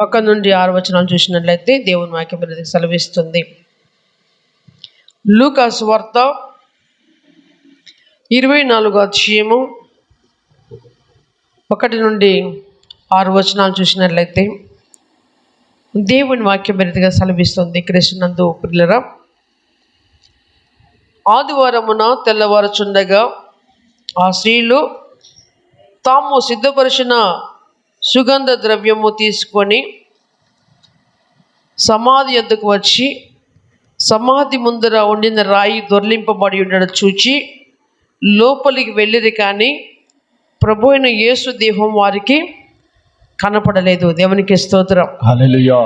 1 నుండి 6 వచనాలు చూసినట్లయితే దేవుని వాక్యం మనకి సెలవిస్తుంది. లూకా సువార్త 24వ అధ్యాయము 1 నుండి 6 వచనాలు చూసినట్లయితే దేవుని వాక్యం మనకి సెలవిస్తుంది. క్రీస్తునందు ప్రియులారా, ఆదివారమున తెల్లవారుచుండగా ఆ స్త్రీలు తాము సిద్ధపరిచిన సుగంధ ద్రవ్యము తీసుకొని సమాధి యొద్దకు వచ్చి సమాధి ముందర ఉండిన రాయి దొర్లింపబడి ఉండడం చూచి లోపలికి వెళ్ళిరి, కానీ ప్రభు అయిన యేసు దేహం వారికి కనపడలేదు. దేవునికి స్తోత్రం. హల్లెలూయా.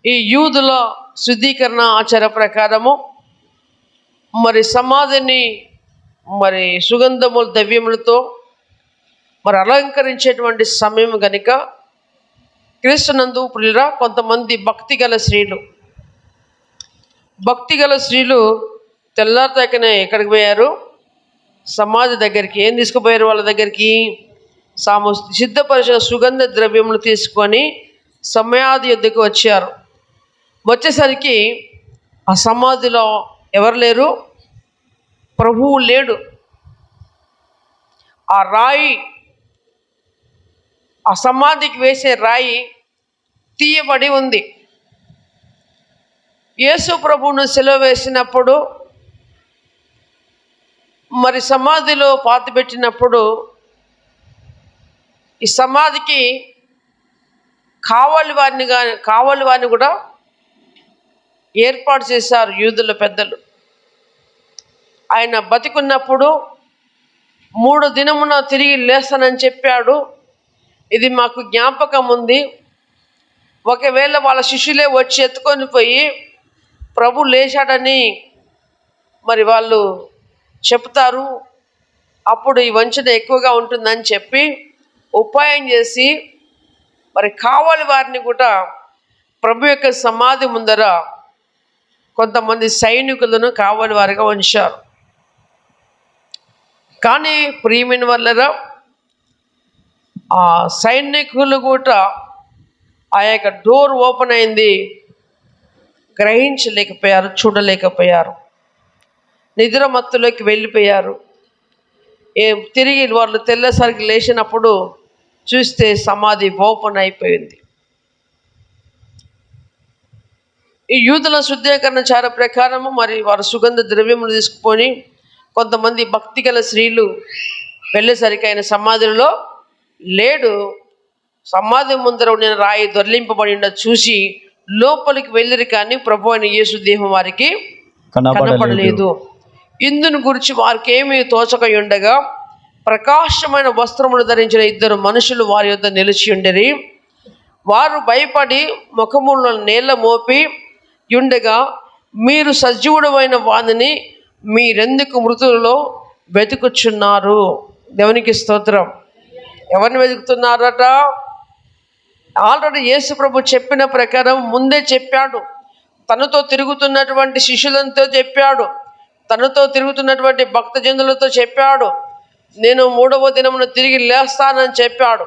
ఈ యూదుల శుద్ధీకరణ ఆచార ప్రకారము మరి సమాధిని మరి సుగంధముల ద్రవ్యములతో మరి అలంకరించేటువంటి సమయం కనుక క్రీస్తునందు ప్రియులారా, కొంతమంది భక్తిగల స్త్రీలు తెల్లారితేకనే ఎక్కడికి పోయారు? సమాధి దగ్గరికి. ఏం తీసుకుపోయారు? వాళ్ళ దగ్గరికి సిద్ధపరిచిన సుగంధ ద్రవ్యములు తీసుకొని సమాధి యొద్దకు వచ్చారు. వచ్చేసరికి ఆ సమాధిలో ఎవరు లేరు? ప్రభువు లేడు. ఆ రాయి, ఆ సమాధికి వేసే రాయి తీయబడి ఉంది. యేసు ప్రభువును సిలువ వేసినప్పుడు మరి సమాధిలో పాతిపెట్టినప్పుడు ఈ సమాధికి కావలి వారిని కూడా ఏర్పాటు చేశారు యూదుల పెద్దలు. ఆయన బతికున్నప్పుడు 3 దినమున తిరిగి లేస్తానని చెప్పాడు. ఇది మాకు జ్ఞాపకం ఉంది. ఒకవేళ వాళ్ళ శిష్యులే వచ్చి ఎత్తుకొని పోయి ప్రభు లేచాడని మరి వాళ్ళు చెప్తారు, అప్పుడు ఈ వంచన ఎక్కువగా ఉంటుందని చెప్పి ఉపాయం చేసి మరి కావలి వారిని కూడా ప్రభు యొక్క సమాధి ముందర కొంతమంది సైనికులను కావలి వారిగా ఉంచారు. కానీ ప్రియమైన వాళ్ళరా, ఆ సైనికులు కూడా ఆ యొక్క డోర్ ఓపెన్ అయింది గ్రహించలేకపోయారు, చూడలేకపోయారు. నిద్ర మత్తులోకి వెళ్ళిపోయారు. తిరిగి వాళ్ళు తెల్లసరికి లేచినప్పుడు చూస్తే సమాధి ఓపెన్ అయిపోయింది. ఈ యూదుల శుద్ధీకరణ చార ప్రకారము మరి వారు సుగంధ ద్రవ్యములు తీసుకుని కొంతమంది భక్తిగల స్త్రీలు వెళ్ళేసరికి ఆయన సమాధిలో లేడు. సమాధి ముందర ఉండిన రాయి దొర్లింపబడి ఉండదు చూసి లోపలికి వెళ్ళిరు, కానీ ప్రభు అయిన యేసు దేహం వారికి కనపడలేదు. ఇందును గురించి వారికి ఏమీ తోచక ఉండగా ప్రకాశమైన వస్త్రములు ధరించిన 2 మనుషులు వారి యొద్ద నిలిచి ఉండేరి. వారు భయపడి ముఖములను నేల మోపి ఉండగా, మీరు సజీవుడమైన వానిని మీరెందుకు మృతులలో వెతుకుచున్నారు? దేవునికి స్తోత్రం. ఎవరిని వెతుకుతున్నారట? ఆల్రెడీ యేసు ప్రభు చెప్పిన ప్రకారం ముందే చెప్పాడు. తనతో తిరుగుతున్నటువంటి శిష్యులతో చెప్పాడు, తనతో తిరుగుతున్నటువంటి భక్తజనులతో చెప్పాడు, నేను 3వ దినమున తిరిగి లేస్తానని చెప్పాడు.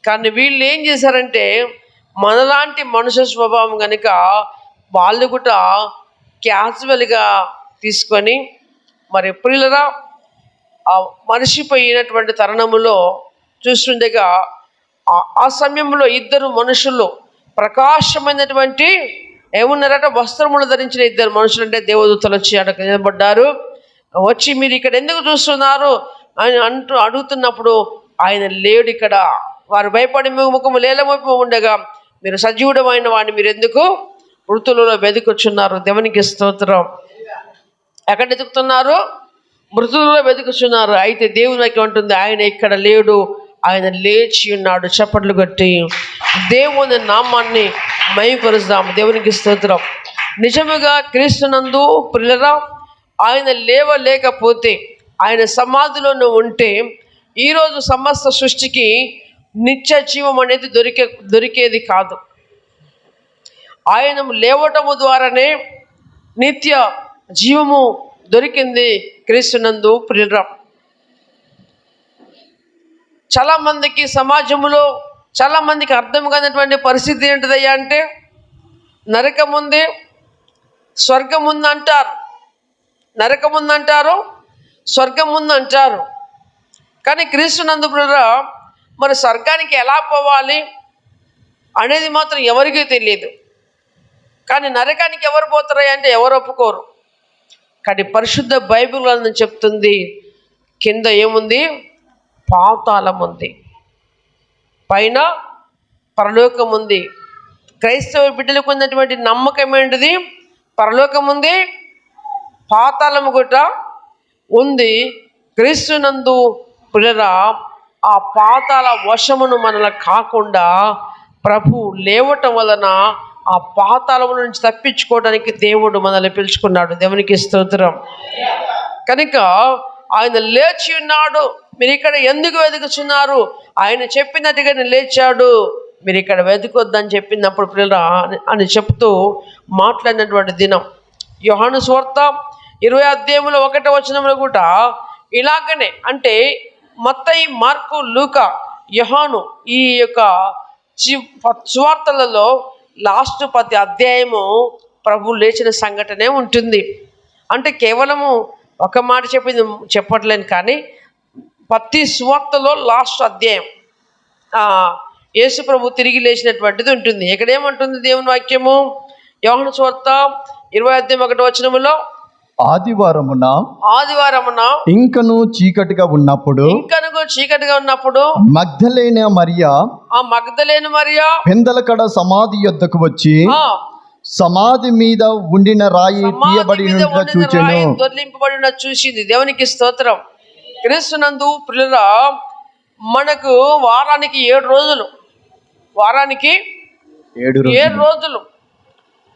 కానీ వీళ్ళు ఏం చేశారంటే, మనలాంటి మనుష్య స్వభావం కనుక వాళ్ళు కూడా క్యాజువల్గా తీసుకొని మరి ప్రియులరా, ఆ మనిషిపోయినటువంటి తరుణములో చూస్తుండగా ఆ సమయంలో 2 మనుషులు ప్రకాశమైనటువంటి ఏమున్నారట? వస్త్రములు ధరించిన 2 మనుషులు అంటే దేవదూతలు వచ్చి అక్కడ నిలబడ్డారు. వచ్చి మీరు ఇక్కడ ఎందుకు చూస్తున్నారు అని అడుగుతున్నప్పుడు ఆయన లేడు ఇక్కడ. వారు భయపడి ముఖము లేలమోపి ఉండగా, మీరు సజీవుడమైన వాడిని మీరు ఎందుకు మృతులలో వెతుకుచున్నారు? దేవునికి స్తోత్రం. ఎక్కడ వెతుకుతున్నారు? మృతులలో వెతుకుచున్నారు. అయితే దేవుని వాక్యం ఉంటుంది, ఆయన ఇక్కడ లేడు, ఆయన లేచి ఉన్నాడు. చప్పట్లు కొట్టి దేవుని నామాన్ని మహిమపరుస్తాము. దేవునికి స్తోత్రం. నిజముగా క్రీస్తునందు ప్రియులారా, ఆయన లేవలేకపోతే, ఆయన సమాధిలోనే ఉంటే ఈరోజు సమస్త సృష్టికి నిత్య జీవం అనేది దొరికేది కాదు. ఆయన లేవటము ద్వారానే నిత్య జీవము దొరికింది క్రీస్తునందు ప్రియులారా. చాలామందికి సమాజంలో చాలామందికి అర్థం కానటువంటి పరిస్థితి ఏంటిదయ్యా అంటే, నరకం ఉంది, స్వర్గం ఉంది అంటారు. నరకం ఉంది అంటారు, స్వర్గం ఉంది అంటారు. కానీ క్రీస్తునందు బ్రదరా, మరి స్వర్గానికి ఎలా పోవాలి అనేది మాత్రం ఎవరికీ తెలియదు. కానీ నరకానికి ఎవరు పోతారా అంటే ఎవరు ఒప్పుకోరు. కానీ పరిశుద్ధ బైబిల్ అని చెప్తుంది, కింద ఏముంది? పాతాళం ఉంది, పైన పరలోకం ఉంది. క్రైస్తవ బిడ్డలకు ఉన్నటువంటి నమ్మకం ఏంటిది? పరలోకం ఉంది, పాతాళము గుట్ట ఉంది. క్రీస్తునందు పిల్లరా, ఆ పాతాళ వశమును మనల్ని కాకుండా ప్రభు లేవటం వలన ఆ పాతాళము నుంచి తప్పించుకోవడానికి దేవుడు మనల్ని పిలుచుకున్నాడు. దేవునికి స్తోత్రం. కనుక ఆయన లేచి ఉన్నాడు, మీరు ఇక్కడ ఎందుకు వెతుకుతున్నారు? ఆయన చెప్పినట్టుగా లేచాడు, మీరు ఇక్కడ వెతుకొద్దని చెప్పినప్పుడు పిల్లరా అని చెప్తూ మాట్లాడినటువంటి దినం. యోహాను సువార్త 20వ అధ్యాయంలో 1వ వచనంలో కూడా ఇలాగనే, అంటే మత్తయి, మార్కు, లూకా, యోహాను ఈ యొక్క సువార్తలలో లాస్ట్ 10 అధ్యాయము ప్రభు లేచిన సంఘటనే ఉంటుంది. అంటే కేవలము ఒక మాట చెప్పట్లేను, కానీ ప్రతి సువార్తలో లాస్ట్ అధ్యాయం యేసు ప్రభు తిరిగి లేచినటువంటిది ఉంటుంది. ఇక్కడ ఏమంటుంది దేవుని వాక్యము? యోహాను సువార్త 20వ అధ్యాయం 1వ వచనములో, ఆదివారమున ఇంకను చీకటిగా ఉన్నప్పుడు మగ్దలేనే మరియా పెందలకడ సమాధి యొద్దకు వచ్చి సమాధి మీద ఉండిన రాయి తీయబడి దొర్లింపబడిన చూసింది. దేవునికి స్తోత్రం. క్రీస్తునందు ప్రియులారా, మనకు వారానికి 7 రోజులు,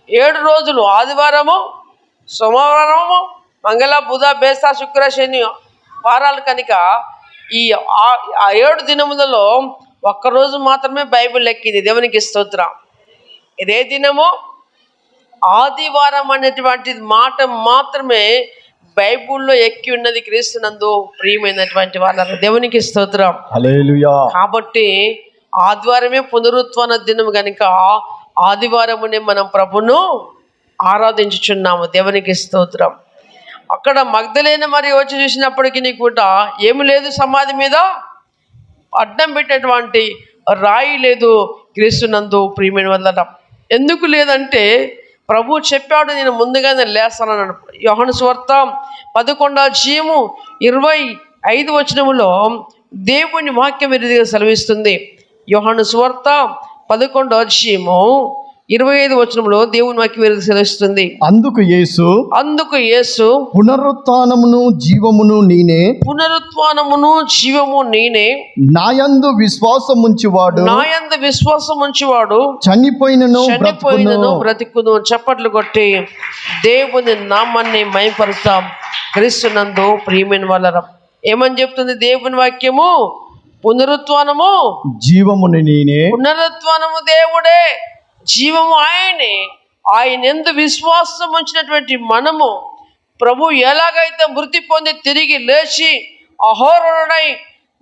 7 రోజులు ఆదివారము, సోమవారము, మంగళ, బుధ, బేస్త, శుక్ర, శని వారాలు. కనుక ఈ 7 దినములలో ఒక్కరోజు మాత్రమే బైబిల్ ఎక్కింది. దేవునికి స్తోత్రం. ఇదే దినము ఆదివారం అనేటువంటి మాట మాత్రమే బైబిల్లో ఎక్కి ఉన్నది. క్రీస్తునందు ప్రియమైనటువంటి వాళ్ళ దేవునికి స్తోత్రం. హల్లెలూయా. కాబట్టి ఆదివారమే పునరుత్థాన దినం కనుక ఆదివారమునే మనం ప్రభును ఆరాధించుచున్నాము. దేవునికి స్తోత్రం. అక్కడ మగ్దలేనే మరి వచ్చి చూసినప్పటికీ కూడా ఏమి లేదు, సమాధి మీద అడ్డం పెట్టేటువంటి రాయి లేదు. క్రీస్తునందు ప్రియమైన వల్ల ఎందుకు లేదంటే ప్రభు చెప్పాడు, నేను ముందుగానే లేస్తానన్నాడు. యోహాను సువార్త 11వ అధ్యాయము 25వ వచనములో దేవుని వాక్యం విరిదిగా సెలవిస్తుంది. యోహాను సువార్త 11వ అధ్యాయము 25వ వచనంలో దేవుని వాక్యం విరిదిగా సెలవిస్తుంది. అందుకు యేసు పునరుత్థానమును జీవమును నేనే, నాయందు విశ్వాసం ఉంచువాడు చనిపోయినను బ్రతికును. చప్పట్లు కొట్టి దేవుని నామాన్ని మహిమపరుస్తాం. క్రీస్తునందు ప్రియమైన వాళ్ళ ఏమని చెప్తుంది దేవుని వాక్యము? పునరుత్థానము జీవమును నేనే. పునరుత్థానము దేవుడే, జీవము ఆయనే. ఆయన ఎందు విశ్వాసం ఉంచినటువంటి మనము ప్రభు ఎలాగైతే మృతి పొంది తిరిగి లేచి అహోరణై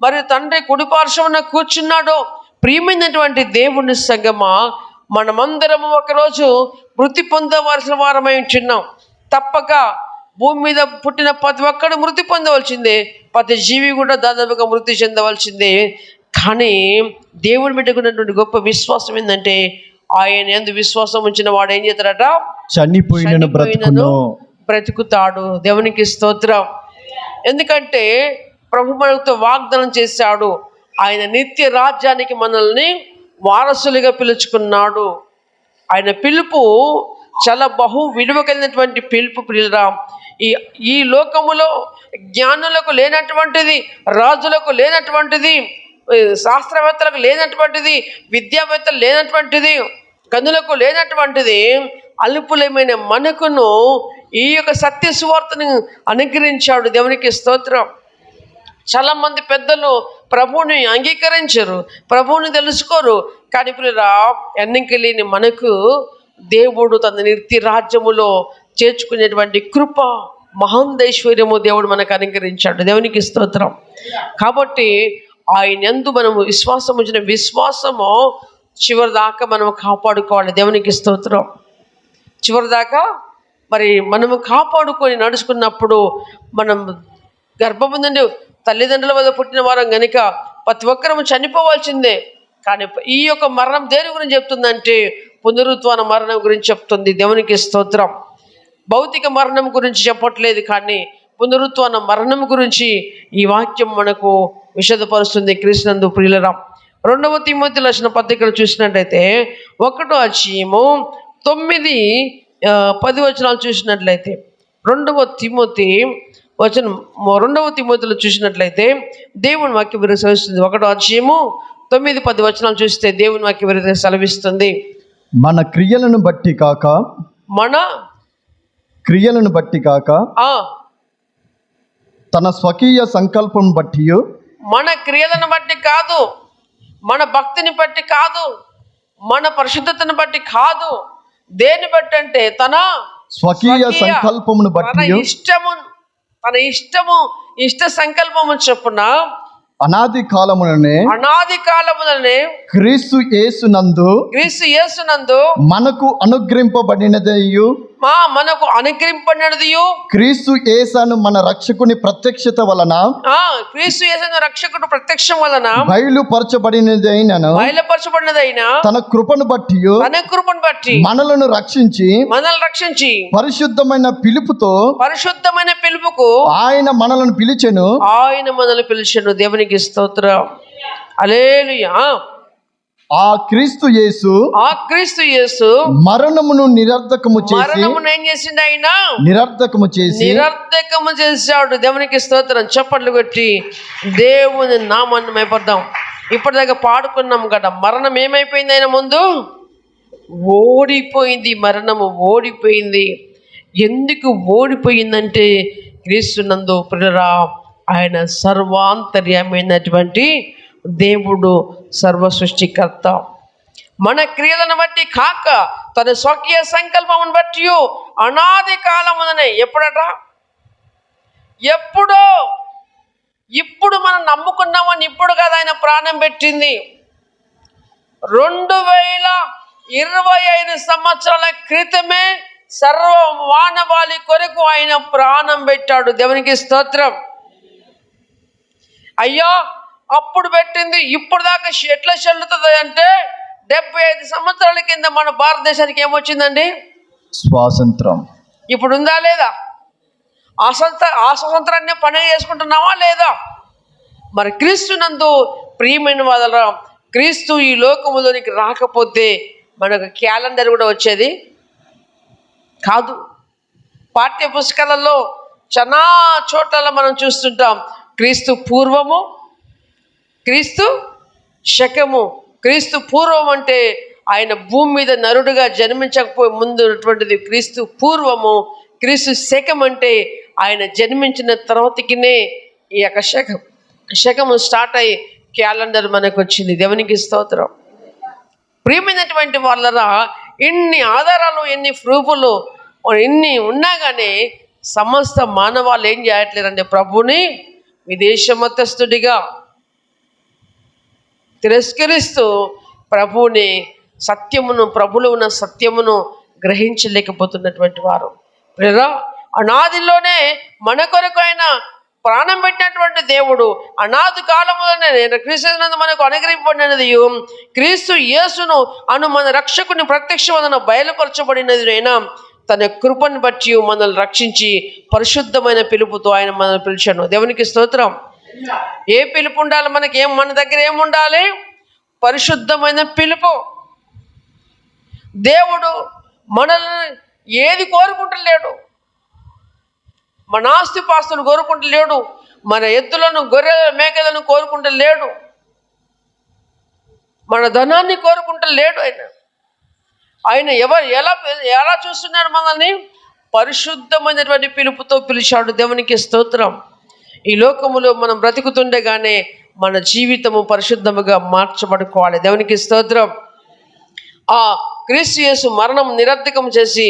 మరి తండ్రి కుడిపార్శ్వమున కూర్చున్నాడో, ప్రియమైనటువంటి దేవుని సంగమా, మనమందరము ఒకరోజు మృతి పొందవలసిన వారమై ఉంటున్నాం. తప్పక భూమి మీద పుట్టిన ప్రతి ఒక్కడు మృతి పొందవలసిందే, ప్రతి జీవి కూడా దాదాపుగా మృతి చెందవలసిందే. కానీ దేవుని బిడ్డకున్నటువంటి గొప్ప విశ్వాసం ఏంటంటే, ఆయన యందు విశ్వాసం ఉంచిన వాడు ఏం చేస్తాడట? చనిపోయినను బ్రతుకుతాడు. దేవునికి స్తోత్రం. ఎందుకంటే ప్రభు మనతో వాగ్దానం చేశాడు, ఆయన నిత్య రాజ్యానికి మనల్ని వారసులుగా పిలుచుకున్నాడు. ఆయన పిలుపు చాలా బహు విలువ కలిగినటువంటి పిలుపు. ప్రియులరా, ఈ లోకములో జ్ఞానులకు లేనటువంటిది, రాజులకు లేనటువంటిది, శాస్త్రవేత్తలకు లేనటువంటిది, విద్యావేత్తలు లేనటువంటిది, కనులకు లేనటువంటిది, అల్పులమైన మనకును ఈ యొక్క సత్య సువార్తను అనుగ్రహించాడు. దేవునికి స్తోత్రం. చాలామంది పెద్దలు ప్రభువుని అంగీకరించరు, ప్రభువుని తెలుసుకోరు. కానీ ప్రియులారా, ఎన్నిక లేని మనకు దేవుడు తన నిత్య రాజ్యములో చేర్చుకునేటువంటి కృప, మహోన్నైశ్వర్యము దేవుడు మనకు అనుగ్రహించాడు. దేవునికి స్తోత్రం. కాబట్టి ఆయన యందు మనము విశ్వాసం ఉంచిన విశ్వాసము చివరి దాకా మనము కాపాడుకోవాలి. దేవునికి స్తోత్రం. చివరి దాకా మరి మనము కాపాడుకొని నడుచుకున్నప్పుడు మనం గర్భము నుండి తల్లిదండ్రుల వద్ద పుట్టిన వారం కనుక ప్రతి ఒక్కరము చనిపోవాల్సిందే. కానీ ఈ యొక్క మరణం దేని గురించి చెప్తుందంటే పునరుత్థాన మరణం గురించి చెప్తుంది. దేవునికి స్తోత్రం. భౌతిక మరణం గురించి చెప్పట్లేదు, కానీ పునరుత్థాన మరణం గురించి ఈ వాక్యం మనకు విషదపరుస్తుంది. క్రీస్తునందు ప్రియులరా, 2 తిమోతి రాసిన పత్రికలు చూసినట్లయితే 1వ అధ్యాయము 9-10 వచనాలు చూసినట్లయితే 2వ తిమోతిలో చూసినట్లయితే దేవుని వాక్యం వీరికి సెలవిస్తుంది. 1వ అధ్యాయము 9-10 వచనాలు చూస్తే దేవుని వాక్యం వీరికి సెలవిస్తుంది. మన క్రియలను బట్టి కాక తన స్వకీయ సంకల్పం బట్టి, మన క్రియలను బట్టి కాదు, మన భక్తిని బట్టి కాదు, మన పరిశుద్ధతను బట్టి కాదు. దేని బట్టి అంటే తన స్వకీయ సంకల్పమును బట్టి, తన ఇష్ట సంకల్పము చొప్పున అనాది కాలముననే క్రీస్తు యేసునందు మనకు అనుగ్రహింపబడినదయు క్రీస్తు యేసును మన రక్షకుని ప్రత్యక్షత వలన బయలుపరచబడినదైన తన కృపను బట్టి మనలను రక్షించి పరిశుద్ధమైన పిలుపుకు ఆయన మనలను పిలిచెను. దేవునికి స్తోత్రం. హల్లెలూయా. ఆ క్రీస్తు యేసు మరణమును ఏం చేసిండు? ఆయన నిరర్ధకము చేశాడు. దేవునికి స్తోత్రం. చప్పట్లు కొట్టి దేవుని నామాన్ని మైపడదాం. ఇప్పటిదాకా పాడుకున్నాం కదా, మరణం ఏమైపోయింది? ఆయన ముందు ఓడిపోయింది. మరణము ఓడిపోయింది. ఎందుకు ఓడిపోయిందంటే క్రీస్తునందు ప్రియులారా, ఆయన సర్వాంతర్యమైనటువంటి దేవుడు, సర్వ సృష్టికర్త. మన క్రియలను బట్టి కాక తన స్వకీయ సంకల్పమును బట్టి అనాది కాలముననే ఇప్పుడు మనం నమ్ముకున్నామని ఇప్పుడు కదా ఆయన ప్రాణం పెట్టింది. 2025 సంవత్సరాల క్రితమే సర్వ మానవాళి కొరకు ఆయన ప్రాణం పెట్టాడు. దేవునికి స్తోత్రం. అయ్యా, అప్పుడు పెట్టింది ఇప్పుడు దాకా ఎట్లా చెల్లుతుంది అంటే 75 సంవత్సరాల కింద మన భారతదేశానికి ఏమొచ్చిందండి? స్వాతంత్రం. ఇప్పుడు ఉందా లేదా? ఆ స్వతంత్రాన్ని పండుగ చేసుకుంటున్నావా లేదా? మరి క్రీస్తునందు ప్రియమైన వాళ్ళరా, క్రీస్తు ఈ లోకములోనికి రాకపోతే మనకు క్యాలెండర్ కూడా వచ్చేది కాదు. పాఠ్య పుస్తకాలలో చాలా చోట్ల మనం చూస్తుంటాం క్రీస్తు పూర్వము, క్రీస్తు శకము. క్రీస్తు పూర్వం అంటే ఆయన భూమి మీద నరుడుగా జన్మించకపోయి ముందు ఉన్నటువంటిది క్రీస్తు పూర్వము. క్రీస్తు శకం అంటే ఆయన జన్మించిన తర్వాతకినే ఈ యొక్క శకము స్టార్ట్ అయ్యి క్యాలెండర్ మనకు వచ్చింది. దేవునికి స్తోత్రం. ప్రియమైనటువంటి వాళ్ళరా, ఎన్ని ఆధారాలు, ఎన్ని ప్రూఫ్లు, ఎన్ని ఉన్నా కానీ సమస్త మానవాళ్ళు ఏం చేయట్లేరంటే ప్రభుని విదేశ మతస్థుడిగా తిరస్కరిస్తూ ప్రభువుని సత్యమును, ప్రభులో ఉన్న సత్యమును గ్రహించలేకపోతున్నటువంటి వారు. అనాదిలోనే మన కొరకు ఆయన ప్రాణం పెట్టినటువంటి దేవుడు అనాది కాలములోనే క్రీస్తు మనకు అనుగ్రహింపబడినది. క్రీస్తు యేసును మన రక్షకుని ప్రత్యక్షమైన బయలుపరచబడినది అయినా తన కృపను బట్టి మనల్ని రక్షించి పరిశుద్ధమైన పిలుపుతో ఆయన మనల్ని పిలిచాను. దేవునికి స్తోత్రం. ఏ పిలుపు ఉండాలి మనకి? మన దగ్గర ఏముండాలి? పరిశుద్ధమైన పిలుపు. దేవుడు మనల్ని ఏది కోరుకుంటలేడు. మన ఆస్తిపాస్తులు కోరుకుంటలేడు, మన ఎద్దులను, గొర్రె మేకలను కోరుకుంటలేడు, మన ధనాన్ని కోరుకుంటలేడు. ఆయన ఎలా చూస్తున్నాడు? మనల్ని పరిశుద్ధమైనటువంటి పిలుపుతో పిలిచాడు. దేవునికి స్తోత్రం. ఈ లోకములో మనం బ్రతుకుతుండగానే మన జీవితము పరిశుద్ధముగా మార్చబడుకోవాలి. దేవునికి స్తోత్రం. ఆ క్రీస్తు యేసు మరణం నిరర్ధకం చేసి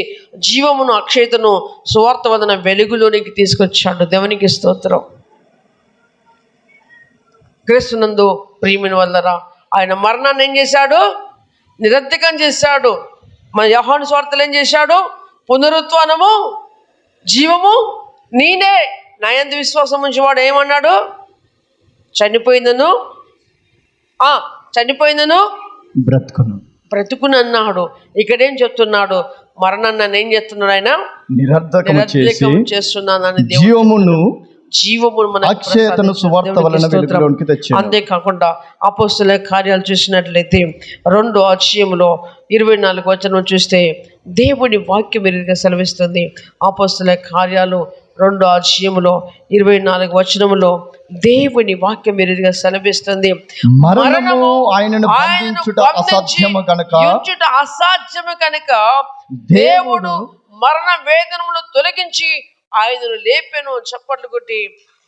జీవమును, అక్షయతను, సువార్తవదన వెలుగులోనికి తీసుకొచ్చాడు. దేవునికి స్తోత్రం. క్రీస్తునందు ప్రియమైన వల్లరా ఆయన మరణాన్ని ఏం చేశాడు? నిరర్ధకం చేశాడు. మన యోహాను సువార్తలో ఏం చేశాడు? పునరుత్థానము జీవము నేనే, నా యందు విశ్వాసం ఉంచేవాడు ఏమన్నాడు? చనిపోయిందను బ్రతుకును అన్నాడు. ఇక్కడేం చెప్తున్నాడు? మరణాన్ని నన్ను ఏం చేస్తున్నాడు? ఆయన నిరర్ధకం చేస్తున్నానని జీవమును అంతేకాకుండా అపోస్తలుల కార్యాలు చూసినట్లయితే 2వ అధ్యాయములో 24వ వచనం చూస్తే దేవుని వాక్యం ఎదురుగా సెలవిస్తుంది. అపోస్తలుల కార్యాలు 2వ అధ్యాయములో 24వ వచనములో దేవుని వాక్యం ఎదురుగా సెలవిస్తుంది, మరణము ఆయనను బంధించుట అసాధ్యము కనుక దేవుడు మరణ వేదనమును తొలగించి ఆయనను లేపెను. చప్పట్లు కొట్టి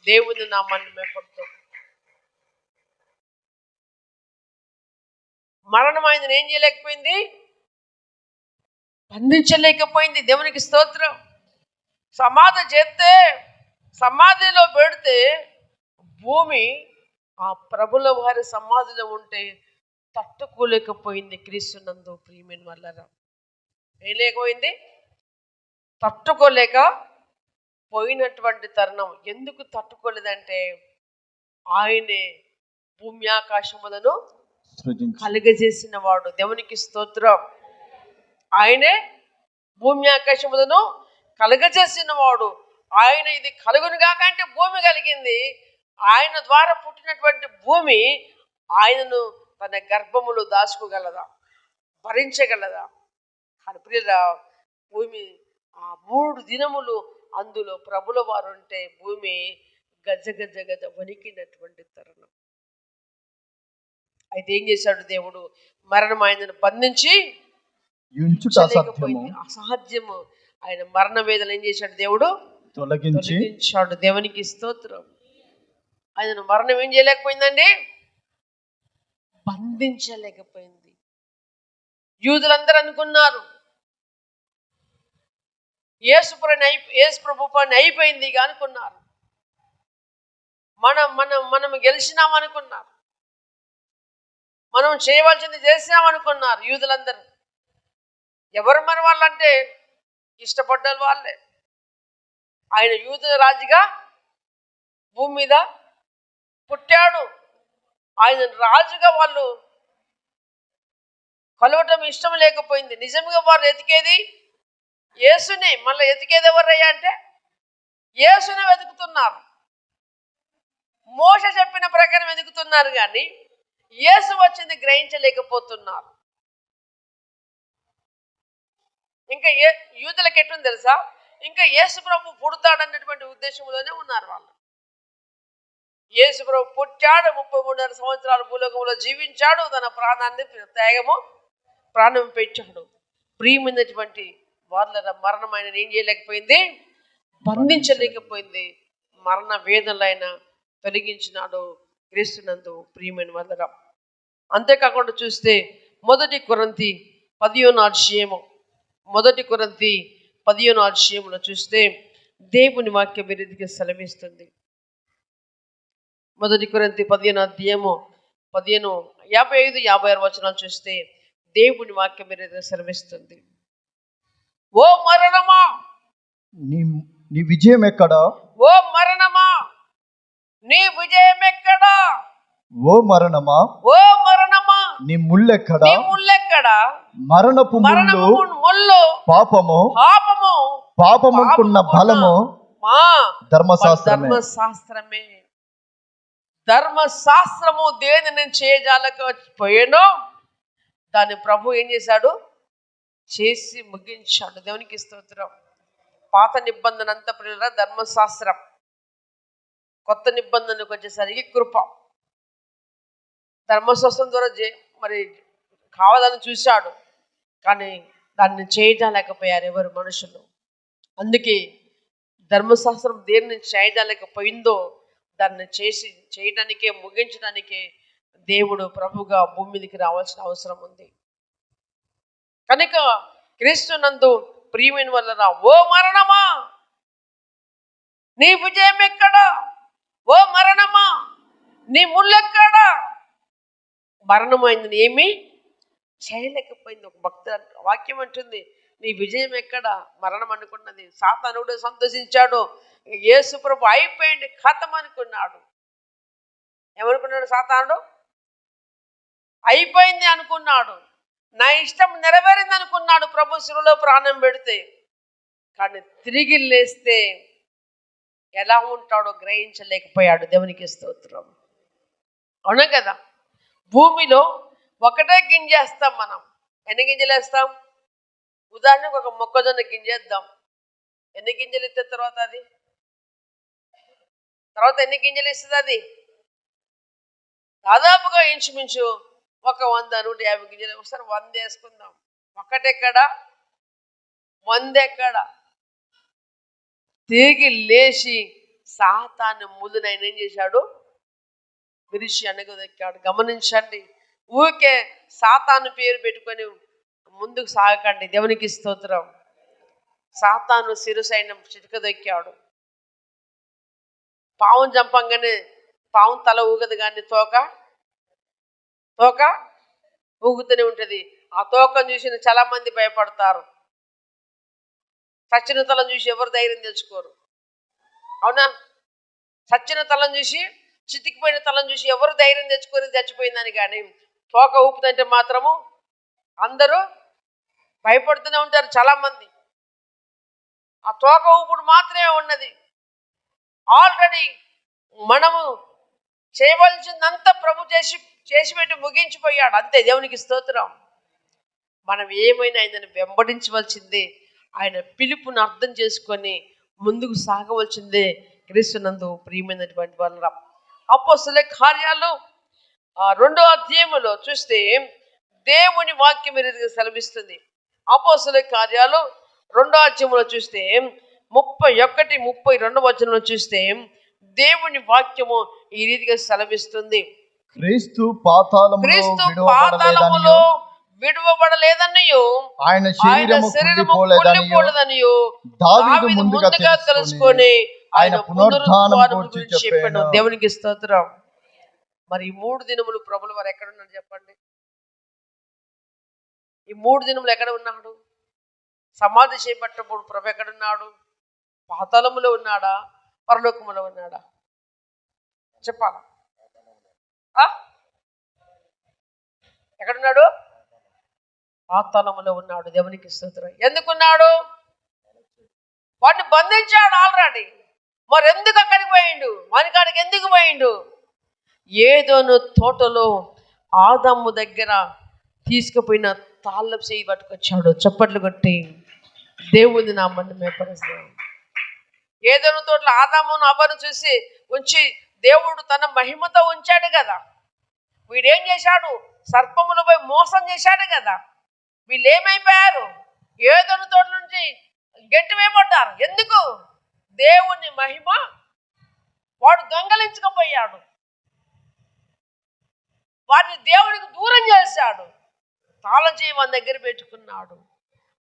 దేవుని నామాన్ని మేపడుతాం. మరణం ఆయన ఏం చేయలేకపోయింది? బంధించలేకపోయింది. దేవునికి స్తోత్రం. సమాధి చేస్తే, సమాధిలో పెడితే భూమి ఆ ప్రభుల వారి సమాధిలో ఉంటే తట్టుకోలేకపోయింది. క్రీస్తునందు ప్రియమైన వల్లరా ఏం లేకపోయింది? తట్టుకోలేక పోయినటువంటి తరుణం. ఎందుకు తట్టుకోలేదంటే ఆయనే భూమి ఆకాశములను కలుగజేసిన వాడు. దేవునికి స్తోత్రం. ఆయనే భూమి ఆకాశములను కలుగజేసిన వాడు. ఆయన ఇది కలుగును కాక అంటే భూమి కలిగింది. ఆయన ద్వారా పుట్టినటువంటి భూమి ఆయనను తన గర్భములో దాచుకోగలదా? భరించగలదా? కానీ ప్రియురా, భూమి ఆ 3 దినములు అందులో ప్రభుల వారు ఉంటే భూమి గజ గజ గజ వణికినటువంటి తరుణం. అయితే ఏం చేశాడు దేవుడు? మరణం ఆయనను బంధించి అసాధ్యము. ఆయన మరణ వేదన ఏం చేశాడు? దేవుడు తొలగించాడు. దేవునికి స్తోత్రం. ఆయనను మరణం ఏం చేయలేకపోయిందండి? బంధించలేకపోయింది. యూదులందరూ అనుకున్నారు యేసు ప్రభు పని అయిపోయింది అనుకున్నారు. మనం గెలిచినామనుకున్నారు. మనం చేయవలసింది చేసినామనుకున్నారు యూదులందరూ. ఎవరు మన వాళ్ళంటే ఇష్టపడ్డ వాళ్ళే. ఆయన యూదుల రాజుగా భూమి మీద పుట్టాడు. ఆయన రాజుగా వాళ్ళు కొలవటం ఇష్టం లేకపోయింది. నిజంగా వారు ఎతికేది యేసుని. మళ్ళీ ఎతికేది ఎవరయ్యా అంటే యేసుని వెతుకుతున్నారు. మోషే చెప్పిన ప్రకారం వెతుకుతున్నారు కానీ యేసు వచ్చింది గ్రహించలేకపోతున్నారు. ఇంకా యూదులకు ఎట్టుంది తెలుసా? ఇంకా యేసు ప్రభు పుడతాడన్నటువంటి ఉద్దేశంలోనే ఉన్నారు వాళ్ళు. యేసు ప్రభు పుట్టాడు, 33 సంవత్సరాలు భూలోకంలో జీవించాడు, తన ప్రాణం పెట్టాడు. ప్రియమైనటువంటి వాళ్ళ మరణం ఆయన ఏం చేయలేకపోయింది? బంధించలేకపోయింది. మరణ వేదనలైన తొలగించినాడు క్రీస్తునందు ప్రియమైన వాళ్ళ. అంతేకాకుండా చూస్తే 1 కొరింథీ 15వ అధ్యాయంలో చూస్తే దేవుని వాక్యం విరుద్ధిగా సెలవిస్తుంది. 1 కొరింథీ 15వ అధ్యాయము 55 వచనాలు చూస్తే దేవుని వాక్యం విరుద్ధిగా సెలవిస్తుంది. ఓ మరణమా నీ విజయం ఎక్కడా? ఓ మరణమా నీ విజయం ఎక్కడా? ఓ మరణమా నీ ముల్లెక్కడా? మరణపు ముల్లు పాపముకున్న బలము ధర్మశాస్త్రము దేని నేను చేయజాలకపోయానో దాన్ని ప్రభు ఏం చేశాడు? చేసి ముగించాడు. దేవునికి స్తోత్రం. పాత నిబంధన అంతా ప్రియులారా ధర్మశాస్త్రం. కొత్త నిబంధనకు వచ్చేసరికి కృప. ధర్మశాస్త్రం ద్వారా మరి కావాలని చూశాడు కానీ దాన్ని చేయజాలేకపోయారు ఎవరు? మనుషులు. అందుకే ధర్మశాస్త్రం దేన్ని చేయజాలేకపోయిందో దాన్ని చేయడానికే ముగించడానికే దేవుడు ప్రభుగా భూమి మీదకి రావాల్సిన అవసరం ఉంది. కనుక క్రీస్తునందు ప్రియమైన వల్లరా ఓ మరణమా నీ విజయం ఎక్కడా? ఓ మరణమా నీ ముళ్ళెక్కడా? మరణమైంది ఏమీ చేయలేకపోయింది. ఒక భక్తుడు వాక్యం అంటుంది, నీ విజయం ఎక్కడ? మరణం అనుకున్నది. సాతానుడు సంతోషించాడు. యేసు ప్రభు అయిపోయింది, ఖతం అనుకున్నాడు. ఏమనుకున్నాడు సాతానుడు? అయిపోయింది అనుకున్నాడు. నా ఇష్టం నెరవేరింది అనుకున్నాడు ప్రభు శిలువలో ప్రాణం పెడితే. కానీ తిరిగి లేస్తే ఎలా ఉంటాడో గ్రహించలేకపోయాడు. దేవునికి స్తోత్రం. అవునా కదా? భూమిలో ఒకటే గింజేస్తాం మనం. ఎన్ని గింజలు వేస్తాం? ఉదాహరణకు ఒక మొక్కజొన్న గింజేద్దాం. ఎన్ని గింజలు ఇస్తే తర్వాత ఎన్ని గింజలు ఇస్తుంది? అది దాదాపుగా ఇంచుమించు ఒక 100, 150 గింజలు. ఒకసారి 100 వేసుకుందాం. ఒకటెక్కడ 100 ఎక్కడ? తిరిగి లేచి సాతాను ముళ్ళును ఆయన ఏం చేశాడు? విరిచి అనగదొక్కాడు. గమనించండి, ఊరికే సాతాను పేరు పెట్టుకొని ముందుకు సాగకండి. దేవునికి స్తోత్రం. సాతాను శిరసైన చితకదొక్కాడు. పావును చంపంగానే పాము తల ఊగదు, కానీ తోక ఊగుతూనే ఉంటుంది. ఆ తోకను చూసిన చాలా మంది భయపడతారు. చచ్చిన తలను చూసి ఎవరు ధైర్యం తెచ్చుకోరు. అవునా? చచ్చిన తలను చూసి, చితికిపోయిన తలను చూసి ఎవరు ధైర్యం తెచ్చుకొని చచ్చిపోయిందని. కానీ తోక ఊపుతుంటే మాత్రము అందరూ భయపడుతూనే ఉంటారు చాలామంది. ఆ తోక ఊపుడు మాత్రమే ఉన్నది. ఆల్రెడీ మనము చేయవలసిందంతా ప్రభు చేసి పెట్టి ముగించిపోయాడు. అంతే. దేవునికి స్తోత్రం. మనం ఏమైనా ఆయనను వెంబడించవలసిందే. ఆయన పిలుపును అర్థం చేసుకొని ముందుకు సాగవలసిందే. క్రీస్తునందు ప్రియమైనటువంటి వాళ్ళ అపోస్తలుల కార్యాలు 2వ అధ్యాయములో చూస్తే దేవుని వాక్యం రీతిగా సెలవిస్తుంది. అపోస్తలుల కార్యాలు 2వ అధ్యాయములో చూస్తే 31, 32 వచనంలో చూస్తే దేవుని వాక్యము ఈ రీతిగా సెలవిస్తుంది. క్రీస్తు పాతాళములో విడువబడలేదనియు ఆయన శరీరము కుళ్ళిపోలేదనియు దావీదు ముందుగా తెలుసుకొని ఆయన పునరుద్ధానం గురించి చెప్పాడు. దేవునికి స్తోత్రం. మరి ఈ 3 దినములు ప్రభుల వారు ఎక్కడ ఉన్నాడు చెప్పండి? ఈ 3 దినములు ఎక్కడ ఉన్నాడు? సమాధి చేపట్టినప్పుడు ప్రభు ఎక్కడున్నాడు? పాతాళములో ఉన్నాడా? పరలోకములో ఉన్నాడా? చెప్పాలా? ఎక్కడున్నాడు? పాతాళములో ఉన్నాడు. దేవునికి స్తోత్రం. ఎందుకున్నాడు? వాడిని బంధించాడు ఆల్రెడీ. మరి ఎందుకు అక్కడికి పోయిండు? వానికాడికి ఎందుకు పోయిండు? ఏదోను తోటలో ఆదాము దగ్గర తీసుకుపోయిన తాళ్ళపు చేయి పట్టుకొచ్చాడు. చప్పట్లు కొట్టి దేవుని నామాన్ని మేపరుస్తాడు. ఏదోను తోటలో ఆదామును అవ్వను చూసి ఉంచి దేవుడు తన మహిమతో ఉంచాడు కదా. వీడేం చేశాడు? సర్పములు పోయి మోసం చేశాడు కదా. వీళ్ళు ఏమైపోయారు? ఏదోను తోట నుంచి గెంటి వేయబడ్డారు. ఎందుకు? దేవుని మహిమ వాడు దొంగలించకపోయాడు. వాడిని దేవుడికి దూరం చేశాడు. తాళం చేయి మన దగ్గర పెట్టుకున్నాడు.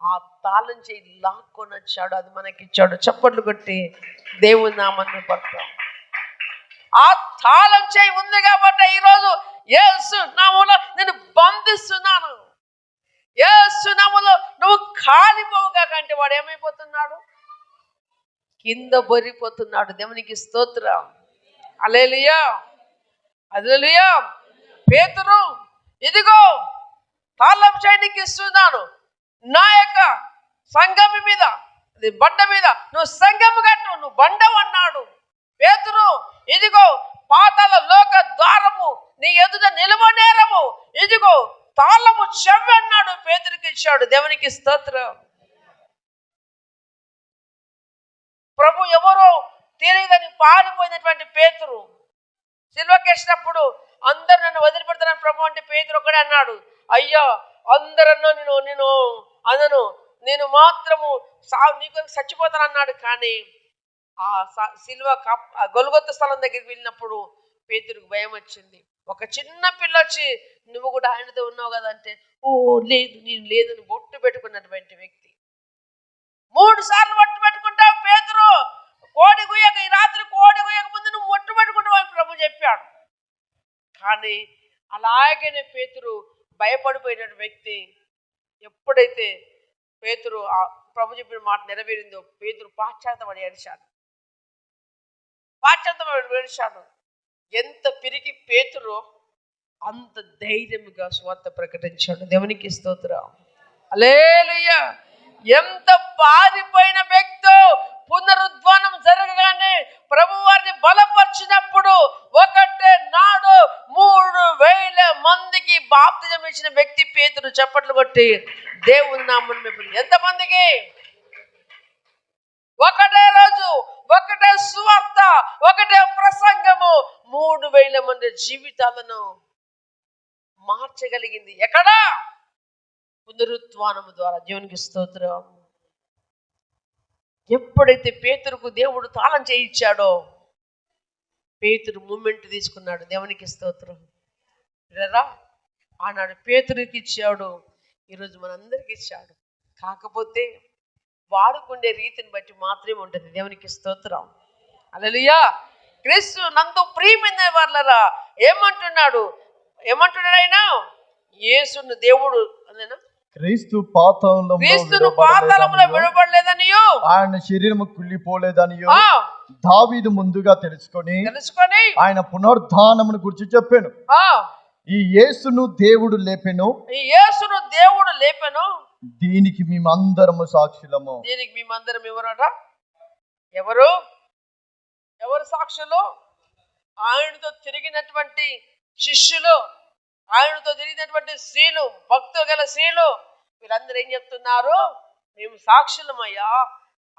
ఆ తాళం చేయి లాక్కొని వచ్చాడు. అది మనకిచ్చాడు. చప్పట్లు కొట్టి దేవుని నామాన్ని పడతాం. ఆ తాళం చేయి ఉంది కాబట్టి ఈరోజు యేసు నామములో నేను బంధిస్తున్నాను. యేసు నామములో నువ్వు కాలిపోవుగా కంటే వాడు ఏమైపోతున్నాడు? కింద బొరిపోతున్నాడు. దేవునికి స్తోత్రం. హల్లెలూయా, హల్లెలూయా. పేతురు, ఇదిగో తాళం చేయి నీకు ఇస్తున్నాను, నా యొక్క సంఘం మీద, బండ మీద నువ్వు సంఘం కట్టు, నువ్వు బండవు అన్నాడు. పేతురు, ఇదిగో పాతాళ లోక ద్వారము నీ ఎదుట నిలవనేరము, ఇదిగో తాళము చెవి అన్నాడు. పేతురికి ఇచ్చాడు. దేవునికి స్తోత్రం. ప్రభు ఎవరో తెలియదని పారిపోయినటువంటి పేతురు సిలువకేసినప్పుడు అందరు నన్ను వదిలిపెడతానని ప్రభు అంటే పేతురు ఒకడే అన్నాడు, అయ్యా అందరన్నా నేను అనను, నేను మాత్రము నీకు చచ్చిపోతానన్నాడు. కానీ ఆ సిలువ గొల్గొత్త స్థలం దగ్గరికి వెళ్ళినప్పుడు పేతురుకు భయం వచ్చింది. ఒక చిన్న పిల్ల వచ్చి నువ్వు కూడా ఆయనతో ఉన్నావు కదా అంటే, ఓ లేదు నేను లేదని బొట్టు పెట్టుకున్నటువంటి వ్యక్తి. 3 సార్లు బొట్టు పెట్టుకుంటావు పేతురు. కోడి గుయ్యక ఈ రాత్రి కోడి గుయ్యక ముందు నువ్వు బొట్టు పెట్టుకుంటావు అని ప్రభు చెప్పాడు. కానీ అలాగనే పేతురు భయపడిపోయిన వ్యక్తి, ఎప్పుడైతే పేతురు ఆ ప్రభు చెప్పిన మాట నెరవేరిందో పేతురు పాశ్చాత్తపడి ఏడిచాడు. ఎంత పిరికి పేతురు అంత ధైర్యముగా స్వార్థ ప్రకటించాడు. దేవునికి స్తోత్రం. హల్లెలూయా. ఎంత పారిపోయిన వ్యక్తో పునరుద్ధానం జరగగానే ప్రభు వారిని బలపరిచినప్పుడు ఒకటే నాడు 3,000 మందికి బాప్తిజం ఇచ్చిన వ్యక్తి పేతురు. చప్పట్లు కొట్టి దేవుని నామమున మెప్పుడి. ఎంతమందికి? ఒకటే రోజు, ఒకటే సువార్త, ఒకటే ప్రసంగము 3,000 మంది జీవితాలను మార్చగలిగింది. ఎక్కడా? పునరుద్ధానము ద్వారా. దేవునికి స్తోత్రం. ఎప్పుడైతే పేతురుకు దేవుడు తాళం చేయించాడో పేతురు మూమెంట్ తీసుకున్నాడు. దేవునికి స్తోత్రం. రా, ఆనాడు పేతురుకి ఇచ్చాడు, ఈరోజు మనందరికి ఇచ్చాడు. కాకపోతే వాడుకుండే రీతిని బట్టి మాత్రమే ఉంటుంది. దేవునికి స్తోత్రం. హల్లెలూయా. క్రీస్తు నందు ప్రియమైన వాళ్ళరా ఏమంటున్నాడు ఆయన? యేసును దేవుడు అదేనా? క్రీస్తును పాతాళంలో విడబడలేదనియో, ఆయన శరీరము కుళ్ళిపోలేదనియో దావీదు ముందుగా తెలుసుకొని ఆయన పునరుద్ధానమును గురించి చెప్పాను. ఈ యేసును దేవుడు లేపెను, దీనికి మేమందరము సాక్షులము. దీనికి మేమందరం ఎవరట? ఎవరు సాక్షులు? ఆయనతో తిరిగినటువంటి శిష్యులు, ఆయనతో తిరిగినటువంటి స్త్రీలు, భక్తులు గల స్త్రీలు, వీళ్ళందరూ ఏం చెప్తున్నారు? మేము సాక్షులమయ్యా,